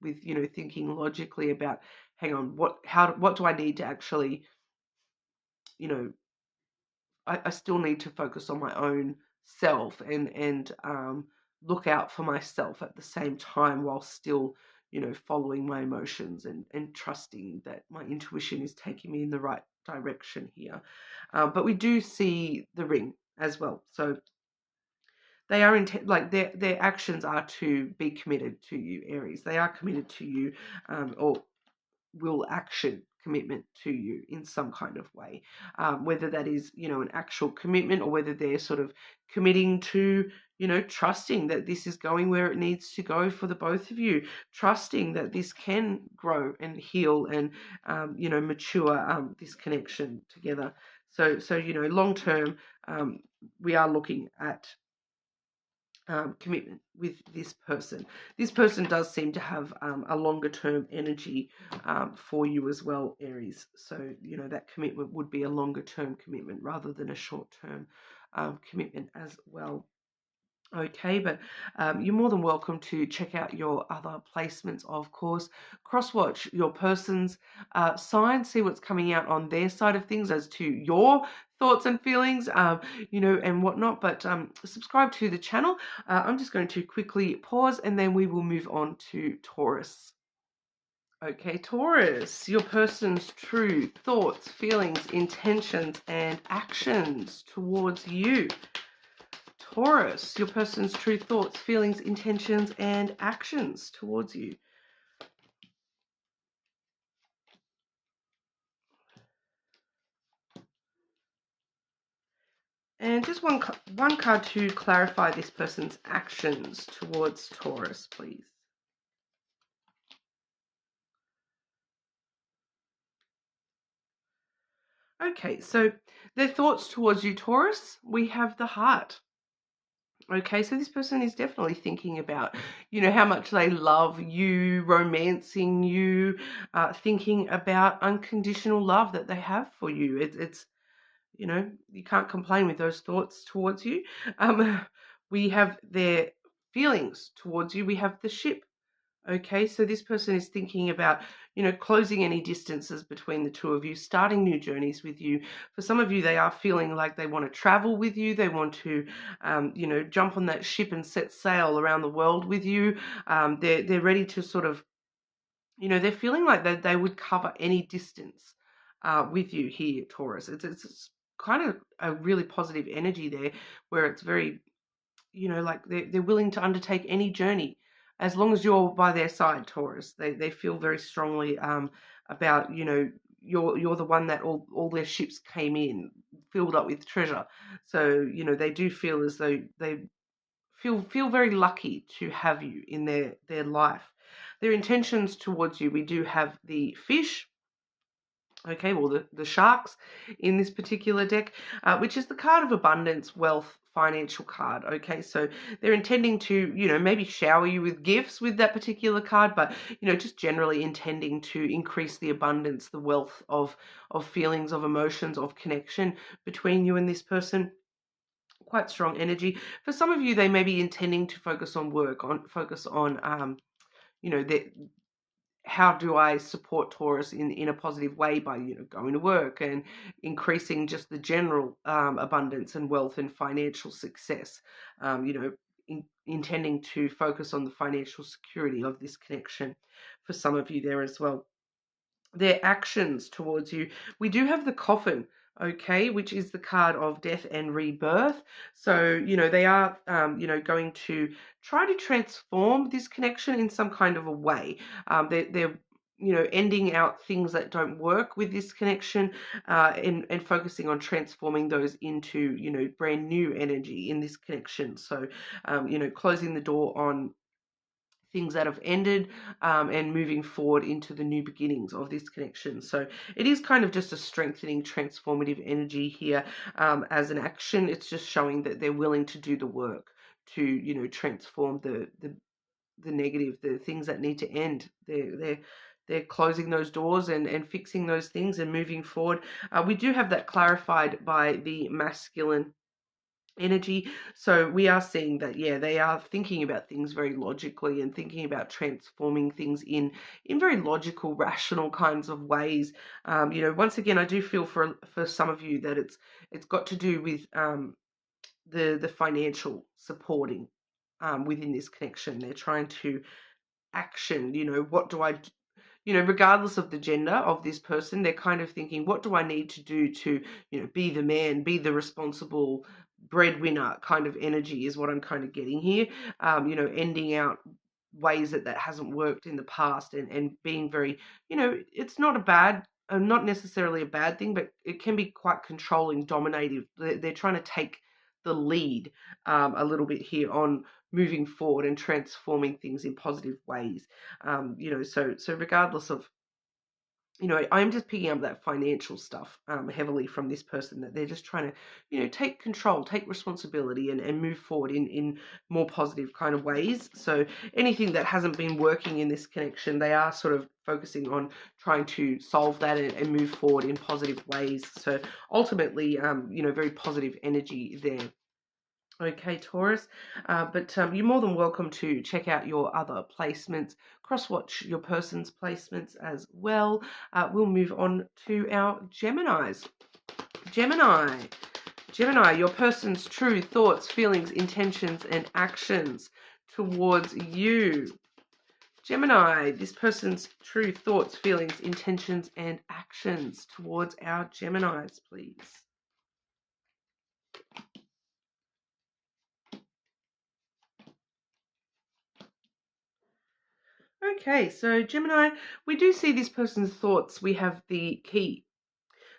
thinking logically about, hang on, what do I need to actually, I still need to focus on my own self and look out for myself at the same time, while still, following my emotions and trusting that my intuition is taking me in the right direction here. But we do see the ring as well. So they are like their actions are to be committed to you, Aries. They are committed to you, or will action commitment to you in some kind of way, whether that is an actual commitment, or whether they're sort of committing to trusting that this is going where it needs to go for the both of you, trusting that this can grow and heal and mature, this connection together. So long term, we are looking at commitment with this person. This person does seem to have a longer term energy for you as well, Aries. So, that commitment would be a longer term commitment rather than a short term commitment as well. Okay, but you're more than welcome to check out your other placements, of course. Cross-watch your person's sign, see what's coming out on their side of things as to your thoughts and feelings, and whatnot. But subscribe to the channel. I'm just going to quickly pause, and then we will move on to Taurus. Okay, Taurus, your person's true thoughts, feelings, intentions, and actions towards you. Taurus, your person's true thoughts, feelings, intentions, and actions towards you. And just one card to clarify this person's actions towards Taurus, please. Okay, so their thoughts towards you, Taurus, we have the heart. Okay, so this person is definitely thinking about, how much they love you, romancing you, thinking about unconditional love that they have for you. It's you can't complain with those thoughts towards you. We have their feelings towards you. We have the ship. Okay, so this person is thinking about, closing any distances between the two of you, starting new journeys with you. For some of you, they are feeling like they want to travel with you. They want to, jump on that ship and set sail around the world with you. They're ready to sort of, they're feeling like they would cover any distance with you here, Taurus. It's kind of a really positive energy there, where it's very, like they're willing to undertake any journey as long as you're by their side, Taurus. They feel very strongly about, you're the one that all their ships came in filled up with treasure. So, they do feel as though they feel very lucky to have you in their life. Their intentions towards you, we do have the fish. Okay, well, the sharks in this particular deck, which is the card of abundance, wealth, financial card. Okay, so they're intending to, maybe shower you with gifts with that particular card, but, just generally intending to increase the abundance, the wealth of feelings, of emotions, of connection between you and this person. Quite strong energy. For some of you, they may be intending to focus on work, focus on, their how do I support Taurus in a positive way by, going to work and increasing just the general abundance and wealth and financial success, intending to focus on the financial security of this connection for some of you there as well. Their actions towards you, we do have the coffin, okay, which is the card of death and rebirth. So, they are, going to try to transform this connection in some kind of a way. They're ending out things that don't work with this connection, and focusing on transforming those into, brand new energy in this connection. So, closing the door on things that have ended, and moving forward into the new beginnings of this connection. So it is kind of just a strengthening, transformative energy here, as an action. It's just showing that they're willing to do the work to, transform the negative, the things that need to end. They're closing those doors and fixing those things and moving forward. We do have that clarified by the masculine energy. So we are seeing that, they are thinking about things very logically and thinking about transforming things in very logical, rational kinds of ways. Once again, I do feel for some of you that it's got to do with the financial supporting within this connection. They're trying to action. What do I do? Regardless of the gender of this person, they're kind of thinking, what do I need to do to, be the man, be the responsible breadwinner kind of energy is what I'm kind of getting here. Ending out ways that hasn't worked in the past, and being very, it's not necessarily a bad thing, but it can be quite controlling, dominative. They're trying to take the lead a little bit here on moving forward and transforming things in positive ways. So regardless of, I'm just picking up that financial stuff heavily from this person, that they're just trying to, take control, take responsibility, and move forward in more positive kind of ways. So anything that hasn't been working in this connection, they are sort of focusing on trying to solve that and move forward in positive ways. So ultimately, very positive energy there. Okay, Taurus, but you're more than welcome to check out your other placements, cross-watch your person's placements as well. We'll move on to our Geminis. Gemini, your person's true thoughts, feelings, intentions, and actions towards you. Gemini, this person's true thoughts, feelings, intentions, and actions towards our Geminis, please. Okay, so Gemini, we do see this person's thoughts. We have the key.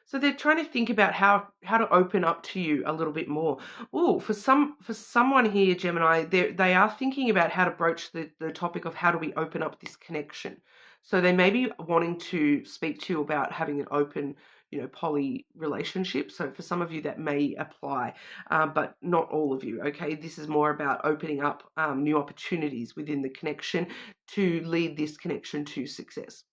So they're trying to think about how to open up to you a little bit more. Oh, for someone here, Gemini, they are thinking about how to broach the topic of how do we open up this connection. So they may be wanting to speak to you about having an open, poly relationship. So for some of you that may apply, but not all of you. Okay, this is more about opening up new opportunities within the connection to lead this connection to success.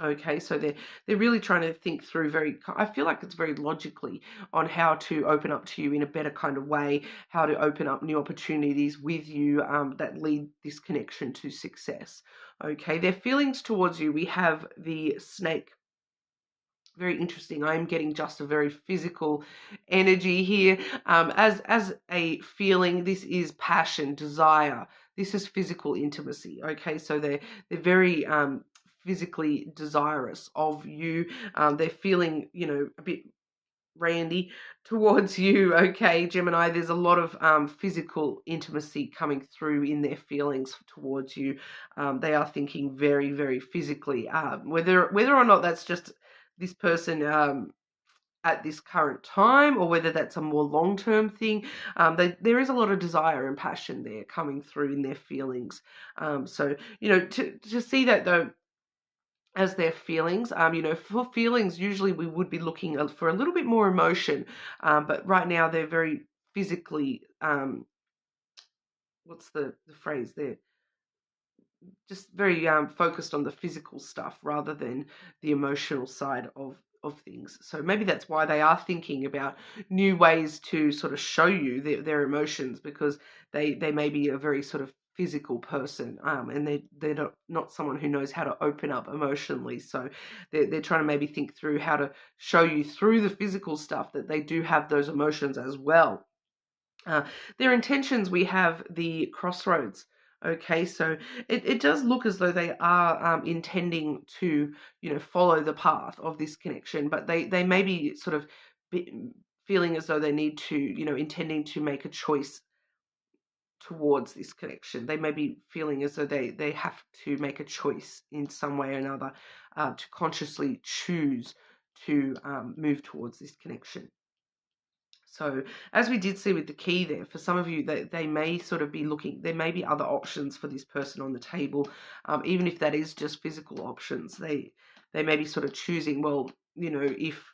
Okay, so they're really trying to think through I feel like it's very logically on how to open up to you in a better kind of way, how to open up new opportunities with you that lead this connection to success. Okay, their feelings towards you, we have the snake. Very interesting. I'm getting just a very physical energy here. As a feeling, this is passion, desire. This is physical intimacy. Okay, so they're very physically desirous of you. They're feeling, a bit randy towards you. Okay, Gemini, there's a lot of physical intimacy coming through in their feelings towards you. They are thinking very, very physically. Whether or not that's just this person at this current time, or whether that's a more long-term thing, there is a lot of desire and passion there coming through in their feelings. So to see that though as their feelings, for feelings usually we would be looking for a little bit more emotion, but right now they're very physically what's the phrase there, just very focused on the physical stuff rather than the emotional side of things. So maybe that's why they are thinking about new ways to sort of show you their emotions, because they may be a very sort of physical person, and they're not someone who knows how to open up emotionally. So they're trying to maybe think through how to show you through the physical stuff that they do have those emotions as well. Their intentions, we have the crossroads. Okay, so it does look as though they are intending to, follow the path of this connection, but they may be sort of feeling as though they need to, intending to make a choice towards this connection. They may be feeling as though they have to make a choice in some way or another, to consciously choose to move towards this connection. So as we did see with the key there, for some of you, they may sort of be looking, there may be other options for this person on the table, even if that is just physical options. They may be sort of choosing, well, if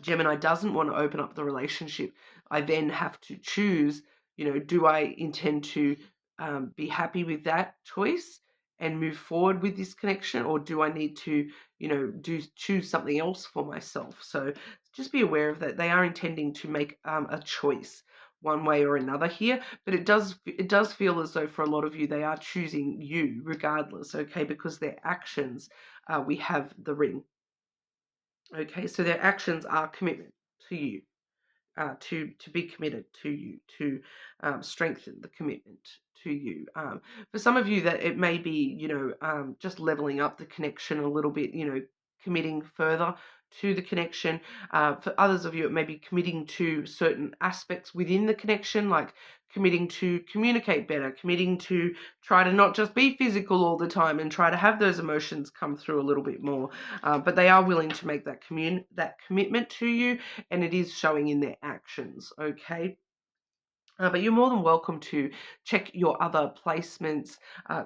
Gemini doesn't want to open up the relationship, I then have to choose, do I intend to be happy with that choice and move forward with this connection, or do I need to, choose something else for myself? So just be aware of that. They are intending to make a choice one way or another here, but it does feel as though for a lot of you, they are choosing you regardless, okay, because their actions, we have the ring. Okay, so their actions are commitment to you. to be committed to you, to strengthen the commitment to you. For some of you, that it may be, just leveling up the connection a little bit, committing further to the connection. For others of you, it may be committing to certain aspects within the connection, like committing to communicate better, committing to try to not just be physical all the time and try to have those emotions come through a little bit more. But they are willing to make that commitment to you, and it is showing in their actions, okay? But you're more than welcome to check your other placements,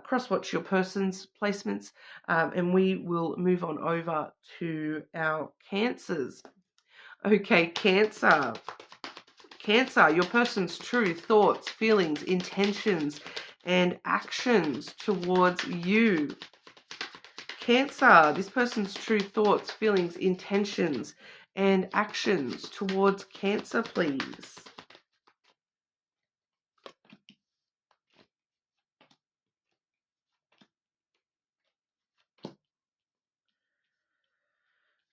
cross-watch your person's placements, and we will move on over to our Cancers. Okay, Cancer. Cancer, your person's true thoughts, feelings, intentions, and actions towards you. Cancer, this person's true thoughts, feelings, intentions, and actions towards Cancer, please.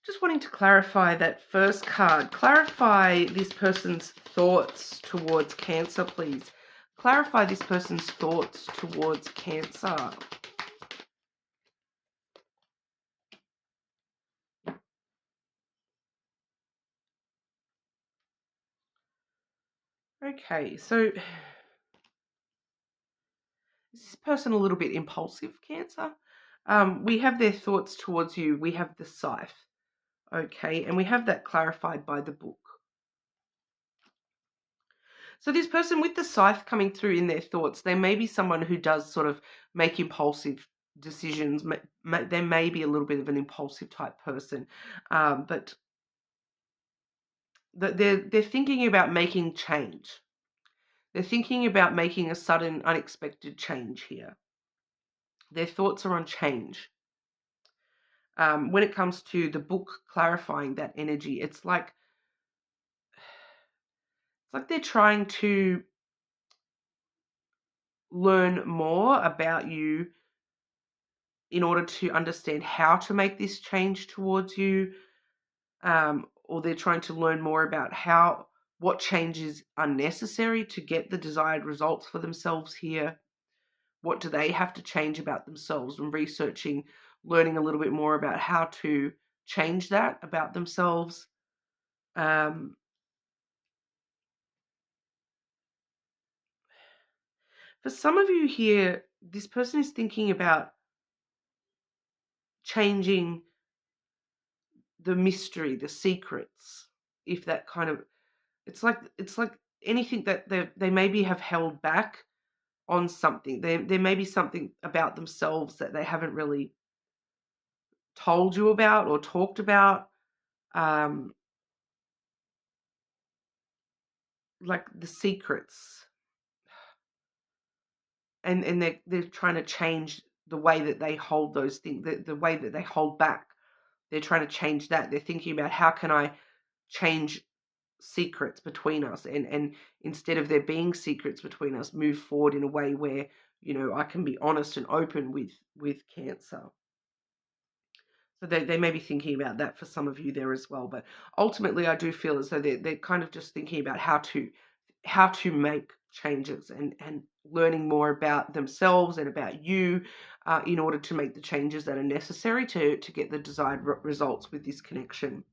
Just wanting to clarify that first card. Clarify this person's thoughts towards Cancer, please. Clarify this person's thoughts towards Cancer. Okay, so is this person a little bit impulsive, Cancer? We have their thoughts towards you. We have the Scythe. Okay, and we have that clarified by the book. So this person with the Scythe coming through in their thoughts, they may be someone who does sort of make impulsive decisions. They may be a little bit of an impulsive type person, but they're thinking about making change. They're thinking about making a sudden, unexpected change here. Their thoughts are on change. When it comes to the book clarifying that energy, it's like they're trying to learn more about you in order to understand how to make this change towards you, or they're trying to learn more about what changes are necessary to get the desired results for themselves here. What do they have to change about themselves, and researching, learning a little bit more about how to change that about themselves. For some of you here, this person is thinking about changing the mystery, the secrets, if that kind of, it's like anything that they maybe have held back on something. There may be something about themselves that they haven't really told you about or talked about, like the secrets, and they're trying to change the way that they hold those things, the way that they hold back. They're trying to change that. They're thinking about, how can I change secrets between us, and instead of there being secrets between us, move forward in a way where, I can be honest and open with Cancer. So they may be thinking about that for some of you there as well. But ultimately, I do feel as though they're kind of just thinking about how to make changes, and learning more about themselves and about you, in order to make the changes that are necessary to get the desired results with this connection.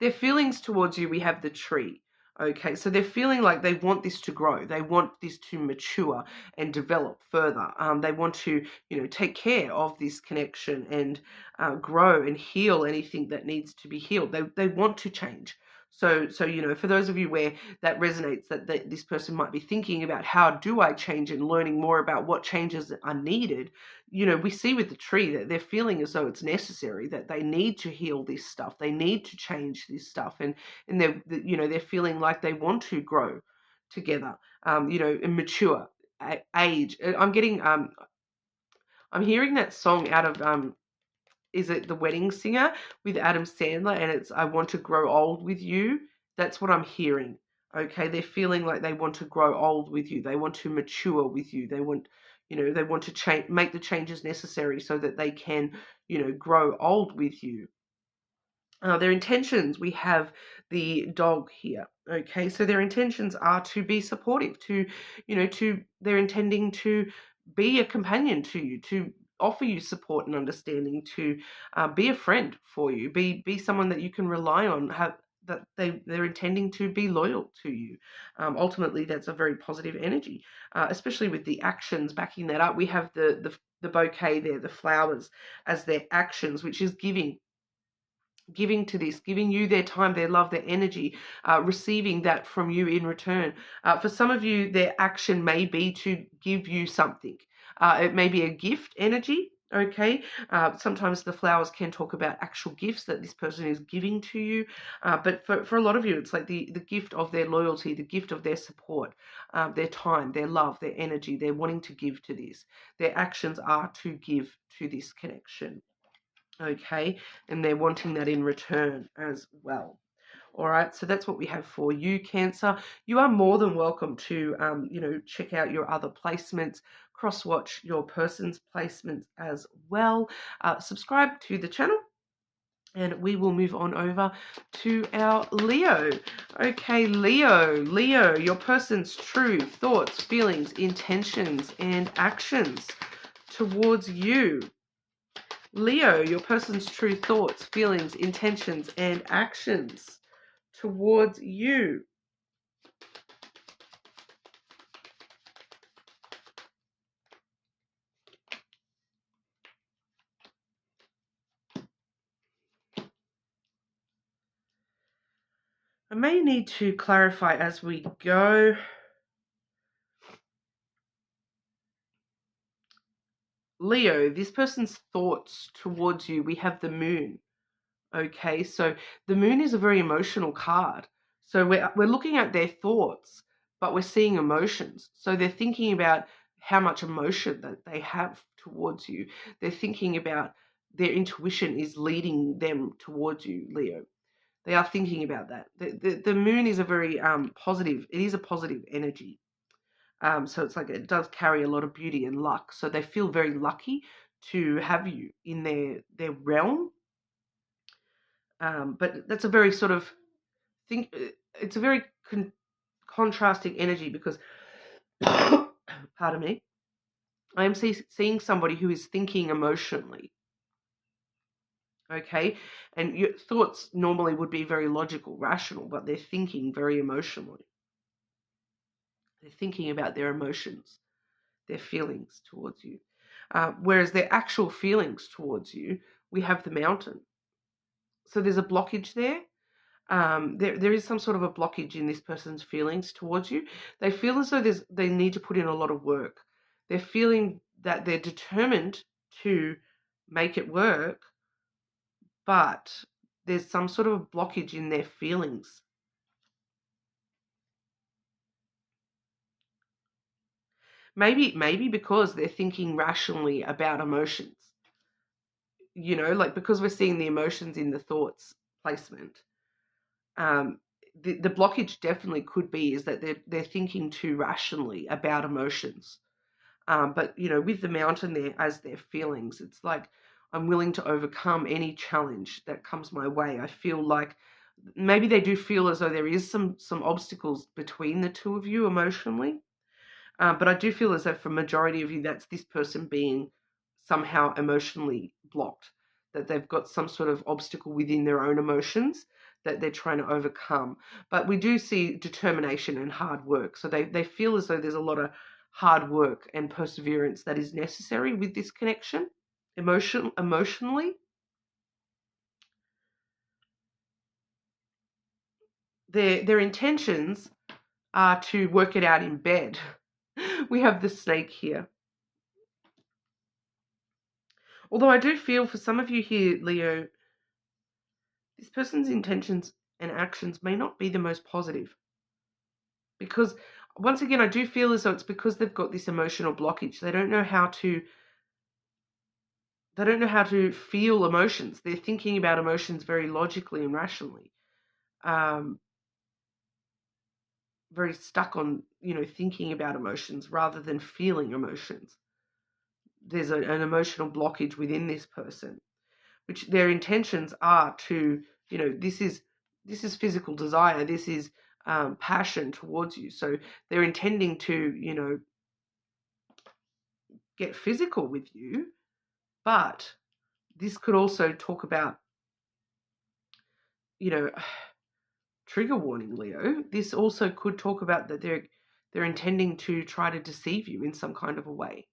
Their feelings towards you, we have the tree. Okay, so they're feeling like they want this to grow. They want this to mature and develop further. They want to, take care of this connection and grow and heal anything that needs to be healed. They want to change. So for those of you where that resonates, that this person might be thinking about, how do I change, and learning more about what changes are needed. We see with the tree that they're feeling as though it's necessary, that they need to heal this stuff. They need to change this stuff. And they're feeling like they want to grow together, and mature, age. I'm hearing that song out of, is it The Wedding Singer with Adam Sandler, and it's I Want to Grow Old with You. That's what I'm hearing. Okay, they're feeling like they want to grow old with you. They want to mature with you. They want to make the changes necessary so that they can, grow old with you. Their intentions, we have the dog here. Okay, so their intentions are to be supportive, they're intending to be a companion to you, to offer you support and understanding, to be a friend for you, be someone that you can rely on, have that they're intending to be loyal to you. Ultimately, that's a very positive energy, especially with the actions backing that up. We have the bouquet there, the flowers, as their actions, which is giving to this, giving you their time, their love, their energy, receiving that from you in return. For some of you, their action may be to give you something. It may be a gift energy. Okay. Sometimes the flowers can talk about actual gifts that this person is giving to you. But for a lot of you, it's like the gift of their loyalty, the gift of their support, their time, their love, their energy. They're wanting to give to this. Their actions are to give to this connection. Okay, and they're wanting that in return as well. All right, so that's what we have for you, Cancer. You are more than welcome to, check out your other placements, cross-watch your person's placements as well. Subscribe to the channel, and we will move on over to our Leo. Okay, Leo, your person's true thoughts, feelings, intentions, and actions towards you. Leo, your person's true thoughts, feelings, intentions, and actions towards you. I may need to clarify as we go. Leo, this person's thoughts towards you, we have the moon. Okay, so the moon is a very emotional card. So we're looking at their thoughts, but we're seeing emotions. So they're thinking about how much emotion that they have towards you. They're thinking about their intuition is leading them towards you, Leo. They are thinking about that. The moon is a very positive. It is a positive energy. So it's like it does carry a lot of beauty and luck. So they feel very lucky to have you in their realm. But that's a very sort of think. It's a very contrasting energy because, pardon me, I am seeing somebody who is thinking emotionally. Okay, and your thoughts normally would be very logical, rational, but they're thinking very emotionally. They're thinking about their emotions, their feelings towards you. Whereas their actual feelings towards you, we have the mountain. So there's a blockage there. There is some sort of a blockage in this person's feelings towards you. They feel as though they need to put in a lot of work. They're feeling that they're determined to make it work, but there's some sort of a blockage in their feelings. Maybe because they're thinking rationally about emotions. Like because we're seeing the emotions in the thoughts placement. The blockage definitely could be is that they're thinking too rationally about emotions. But with the mountain there as their feelings, it's like I'm willing to overcome any challenge that comes my way. I feel like maybe they do feel as though there is some obstacles between the two of you emotionally. But I do feel as though for majority of you, that's this person being somehow emotionally blocked, that they've got some sort of obstacle within their own emotions that they're trying to overcome. But we do see determination and hard work. So they feel as though there's a lot of hard work and perseverance that is necessary with this connection, emotionally. Their intentions are to work it out in bed. We have the snake here. Although I do feel for some of you here, Leo, this person's intentions and actions may not be the most positive. Because once again, I do feel as though it's because they've got this emotional blockage. They don't know how to feel emotions. They're thinking about emotions very logically and rationally. Very stuck on, thinking about emotions rather than feeling emotions. There's an emotional blockage within this person, which their intentions are to you know, this is physical desire. This is passion towards you. So they're intending to, you know, get physical with you, but this could also talk about, you know, trigger warning, Leo. This also could talk about that they're intending to try to deceive you in some kind of a way.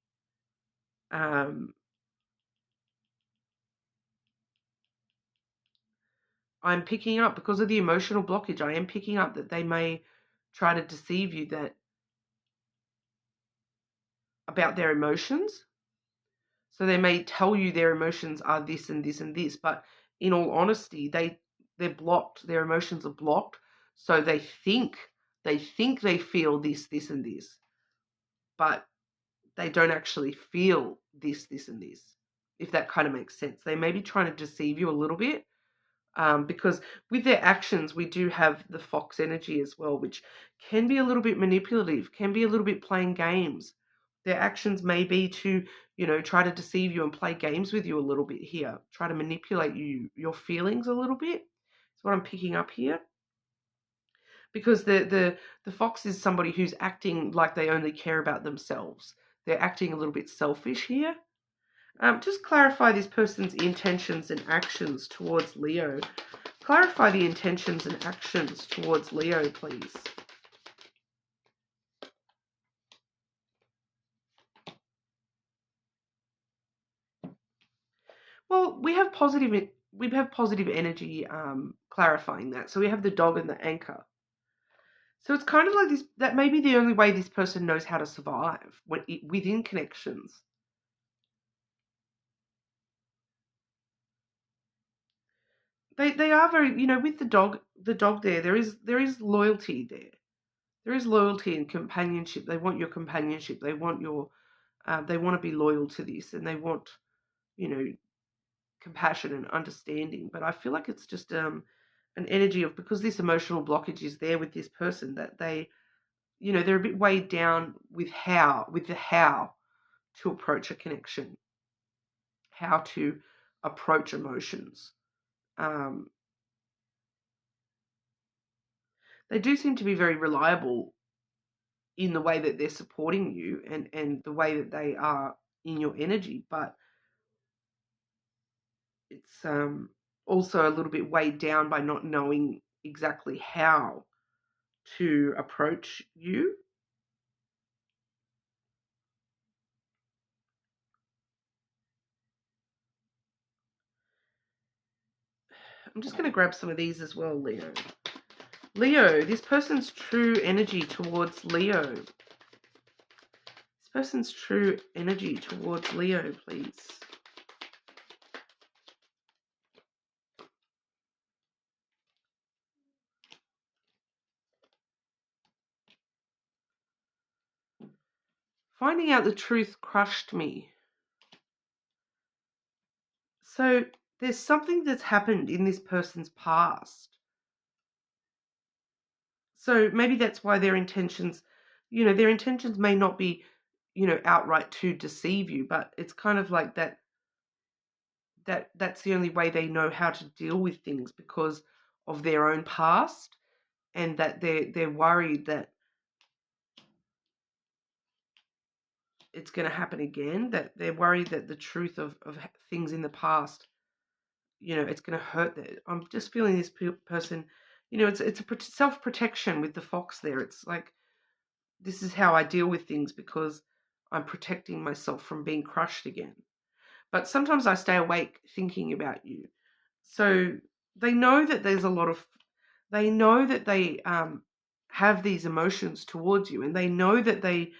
I'm picking up, because of the emotional blockage, I am picking up that they may try to deceive you about their emotions. So they may tell you their emotions are this and this and this, but in all honesty, they're blocked. Their emotions are blocked. So they think they feel this, this, and this, but they don't actually feel this, this, and this. If that kind of makes sense, they may be trying to deceive you a little bit, because with their actions, we do have the fox energy as well, which can be a little bit manipulative, can be a little bit playing games. Their actions may be to, you know, try to deceive you and play games with you a little bit here, try to manipulate your feelings a little bit. That's what I'm picking up here. Because the fox is somebody who's acting like they only care about themselves. They're acting a little bit selfish here. Just clarify this person's intentions and actions towards Leo. Clarify the intentions and actions towards Leo, please. Well, we have positive energy clarifying that. So we have the dog and the anchor. So it's kind of like this, that may be the only way this person knows how to survive within connections. They are very, you know, with the dog there is loyalty there. There is loyalty and companionship. They want your companionship. They want they want to be loyal to this, and they want, you know, compassion and understanding. But I feel like it's just an energy of, because this emotional blockage is there with this person, that they, you know, they're a bit weighed down with how to approach a connection, how to approach emotions. They do seem to be very reliable in the way that they're supporting you, and the way that they are in your energy, but it's also a little bit weighed down by not knowing exactly how to approach you. I'm just going to grab some of these as well, Leo. Leo, this person's true energy towards Leo. This person's true energy towards Leo, please. Finding out the truth crushed me. So there's something that's happened in this person's past. So maybe that's why their intentions, you know, their intentions may not be, you know, outright to deceive you, but it's kind of like that's the only way they know how to deal with things, because of their own past, and that they're worried that it's going to happen again, that they're worried that the truth of things in the past, you know, it's going to hurt them. I'm just feeling this person, you know, it's a self-protection with the fox there. It's like, this is how I deal with things, because I'm protecting myself from being crushed again. But sometimes I stay awake thinking about you. So they know that they know that they have these emotions towards you, and they know that they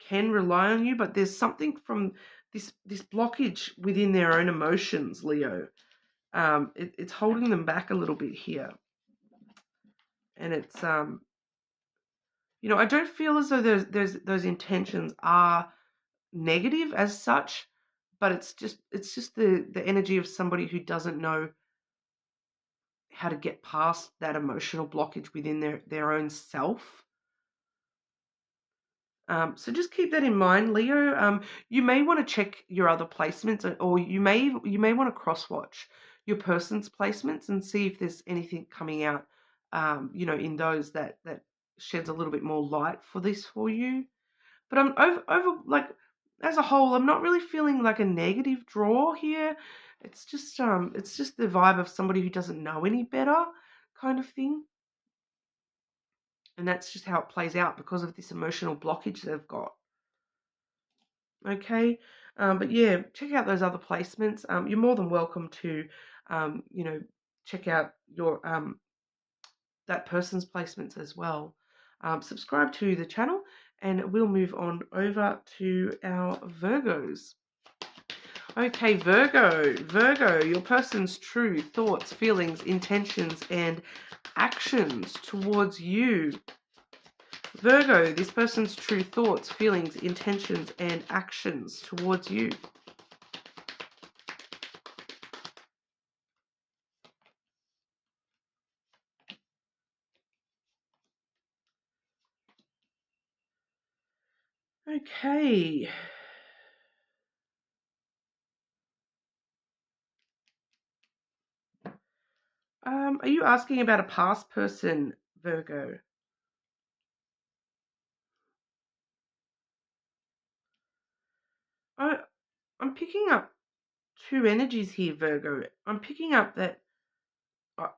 can rely on you, but there's something from this blockage within their own emotions, Leo. It's holding them back a little bit here. And it's you know, I don't feel as though those intentions are negative as such, but it's just the energy of somebody who doesn't know how to get past that emotional blockage within their own self. So just keep that in mind, Leo. You may want to check your other placements, or you may want to cross watch your person's placements and see if there's anything coming out, in those that sheds a little bit more light for this for you. But I'm over like as a whole, I'm not really feeling like a negative draw here. It's just the vibe of somebody who doesn't know any better kind of thing. And that's just how it plays out because of this emotional blockage they've got. Okay. But yeah, check out those other placements. You're more than welcome to, check out your that person's placements as well. Subscribe to the channel, and we'll move on over to our Virgos. Okay, Virgo, your person's true thoughts, feelings, intentions, and actions towards you. Virgo, this person's true thoughts, feelings, intentions, and actions towards you. Okay. Are you asking about a past person, Virgo? I'm picking up two energies here, Virgo. I'm picking up that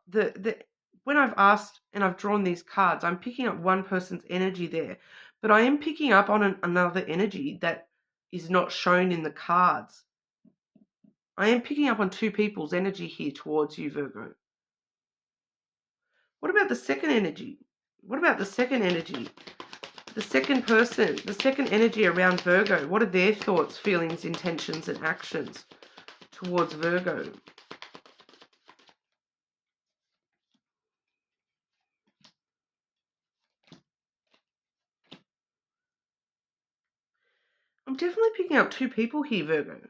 the when I've asked and I've drawn these cards, I'm picking up one person's energy there, but I am picking up on another energy that is not shown in the cards. I am picking up on two people's energy here towards you, Virgo. What about the second energy? What about the second energy? The second person, the second energy around Virgo. What are their thoughts, feelings, intentions, and actions towards Virgo? I'm definitely picking up two people here, Virgo.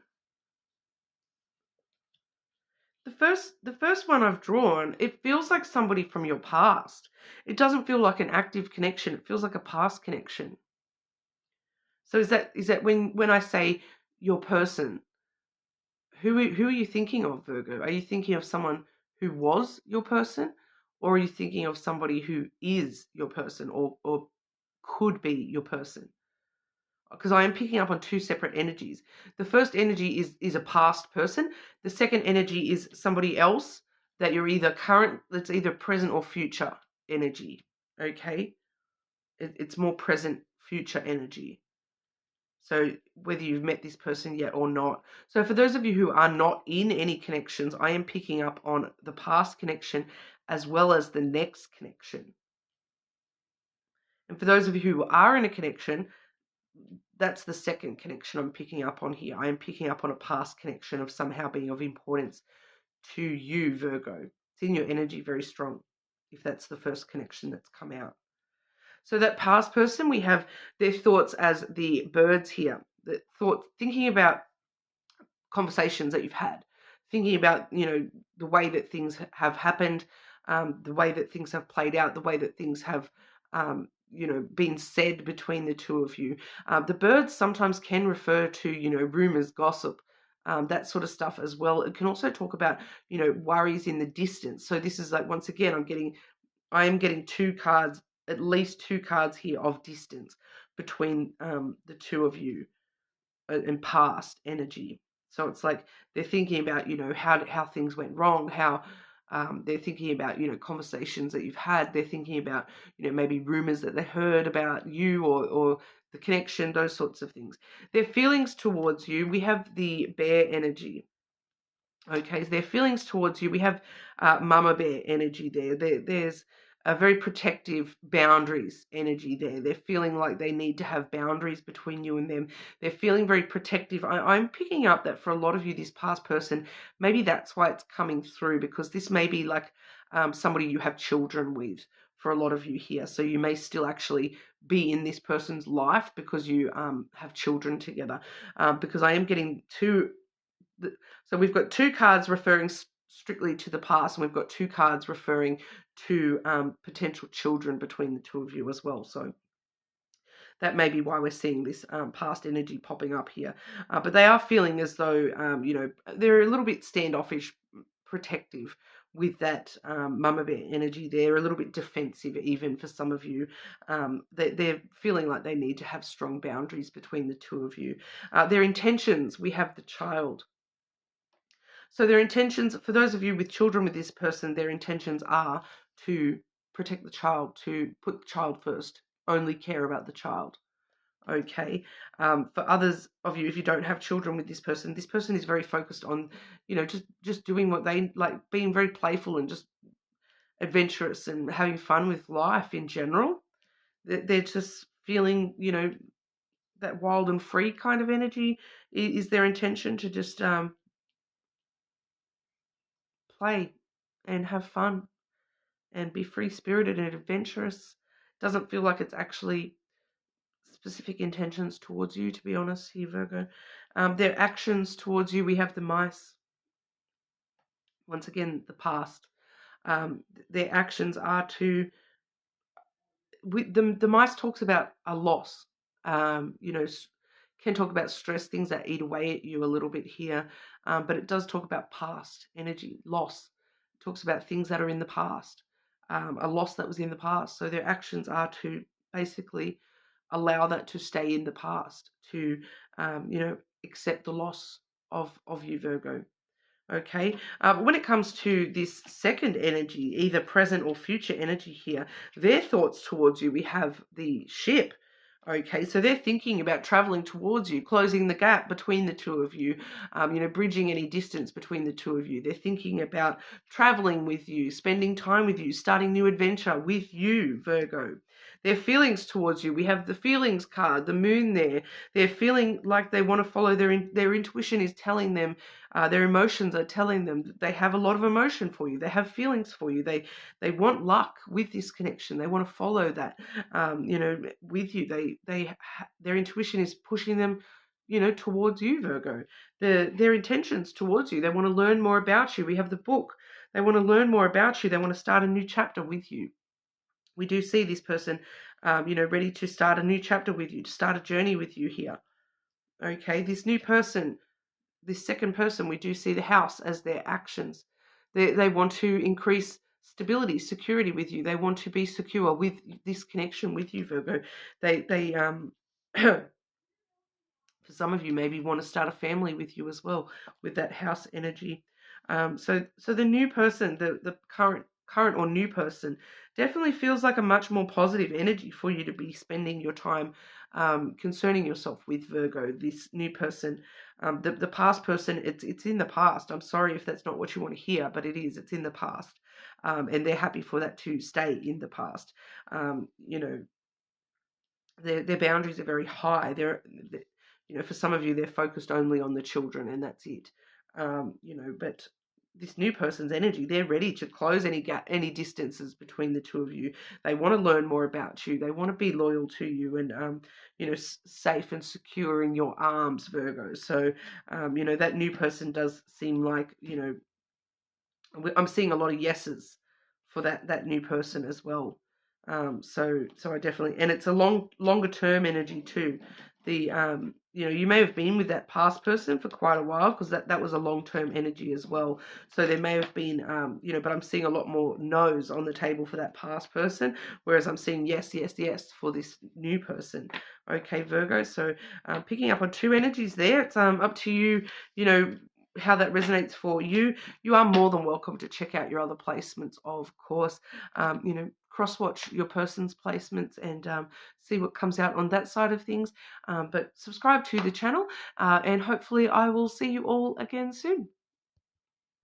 The first one I've drawn, it feels like somebody from your past. It doesn't feel like an active connection. It feels like a past connection. So is that when I say your person, who are you thinking of, Virgo? Are you thinking of someone who was your person, or are you thinking of somebody who is your person or could be your person? Because I am picking up on two separate energies. The first energy is a past person. The second energy is somebody else that you're either that's either present or future energy. Okay, it's more present, future energy. So whether you've met this person yet or not. So for those of you who are not in any connections, I am picking up on the past connection as well as the next connection. And for those of you who are in a connection, that's the second connection I'm picking up on here. I am picking up on a past connection of somehow being of importance to you, Virgo. It's in your energy very strong, if that's the first connection that's come out. So that past person, we have their thoughts as the birds here. The thought, thinking about conversations that you've had, thinking about, the way that things have happened, the way that things have played out, the way that things have, been said between the two of you. The birds sometimes can refer to, rumors, gossip, that sort of stuff as well. It can also talk about, worries in the distance. So this is like, once again, I am getting two cards, at least two cards here of distance between the two of you and past energy. So it's like they're thinking about, how things went wrong, how they're thinking about, conversations that you've had. They're thinking about, maybe rumors that they heard about you or the connection, those sorts of things. Their feelings towards you, we have the bear energy. Okay, so their feelings towards you, we have mama bear energy there's a very protective boundaries energy there. They're feeling like they need to have boundaries between you and them. They're feeling very protective. I'm picking up that for a lot of you, this past person, maybe that's why it's coming through, because this may be like somebody you have children with for a lot of you here. So you may still actually be in this person's life because you have children together. Because I am getting so we've got two cards referring strictly to the past, and we've got two cards referring to potential children between the two of you as well. So that may be why we're seeing this past energy popping up here. But they are feeling as though, they're a little bit standoffish, protective with that mama bear energy. They're a little bit defensive even for some of you. They're feeling like they need to have strong boundaries between the two of you. Their intentions, we have the child. So their intentions, for those of you with children with this person, their intentions are to protect the child, to put the child first, only care about the child. Okay. For others of you, if you don't have children with this person is very focused on, just doing what they like, being very playful and just adventurous and having fun with life in general. They're just feeling, that wild and free kind of energy is their intention, to just play and have fun and be free-spirited and adventurous. Doesn't feel like it's actually specific intentions towards you, to be honest here, Virgo. Their actions towards you, we have the mice. Once again, the past. Their actions are to... the mice talks about a loss. Can talk about stress, things that eat away at you a little bit here. But it does talk about past energy, loss. It talks about things that are in the past. A loss that was in the past. So their actions are to basically allow that to stay in the past, to accept the loss of you, Virgo. Okay, when it comes to this second energy, either present or future energy here, their thoughts towards you, we have the ship. Okay, so they're thinking about traveling towards you, closing the gap between the two of you, bridging any distance between the two of you. They're thinking about traveling with you, spending time with you, starting new adventure with you, Virgo. Their feelings towards you, we have the feelings card, the moon there. They're feeling like they want to follow their intuition is telling them, their emotions are telling them that they have a lot of emotion for you. They have feelings for you. They want luck with this connection. They want to follow that, with you. Their intuition is pushing them, towards you, Virgo. Their intentions towards you. They want to learn more about you. We have the book. They want to learn more about you. They want to start a new chapter with you. We do see this person, ready to start a new chapter with you, to start a journey with you here. Okay, this new person, this second person, we do see the house as their actions. They want to increase stability, security with you. They want to be secure with this connection with you, Virgo. They for some of you, maybe want to start a family with you as well, with that house energy. So the new person, the current or new person, definitely feels like a much more positive energy for you to be spending your time concerning yourself with, Virgo. This new person, the past person, it's in the past. I'm sorry if that's not what you want to hear, but it is. It's in the past, and they're happy for that to stay in the past. Their boundaries are very high. For some of you, they're focused only on the children, and that's it. But this new person's energy, they're ready to close any distances between the two of you. They want to learn more about you. They want to be loyal to you and, safe and secure in your arms, Virgo. So, that new person does seem like, I'm seeing a lot of yeses for that new person as well. So I definitely, and it's a longer term energy too. You may have been with that past person for quite a while, because that was a long-term energy as well. So there may have been, but I'm seeing a lot more no's on the table for that past person, whereas I'm seeing yes for this new person. Okay, Virgo. So picking up on two energies there. It's up to you, how that resonates for you. You are more than welcome to check out your other placements, of course. Cross-watch your person's placements and see what comes out on that side of things. But subscribe to the channel, and hopefully I will see you all again soon.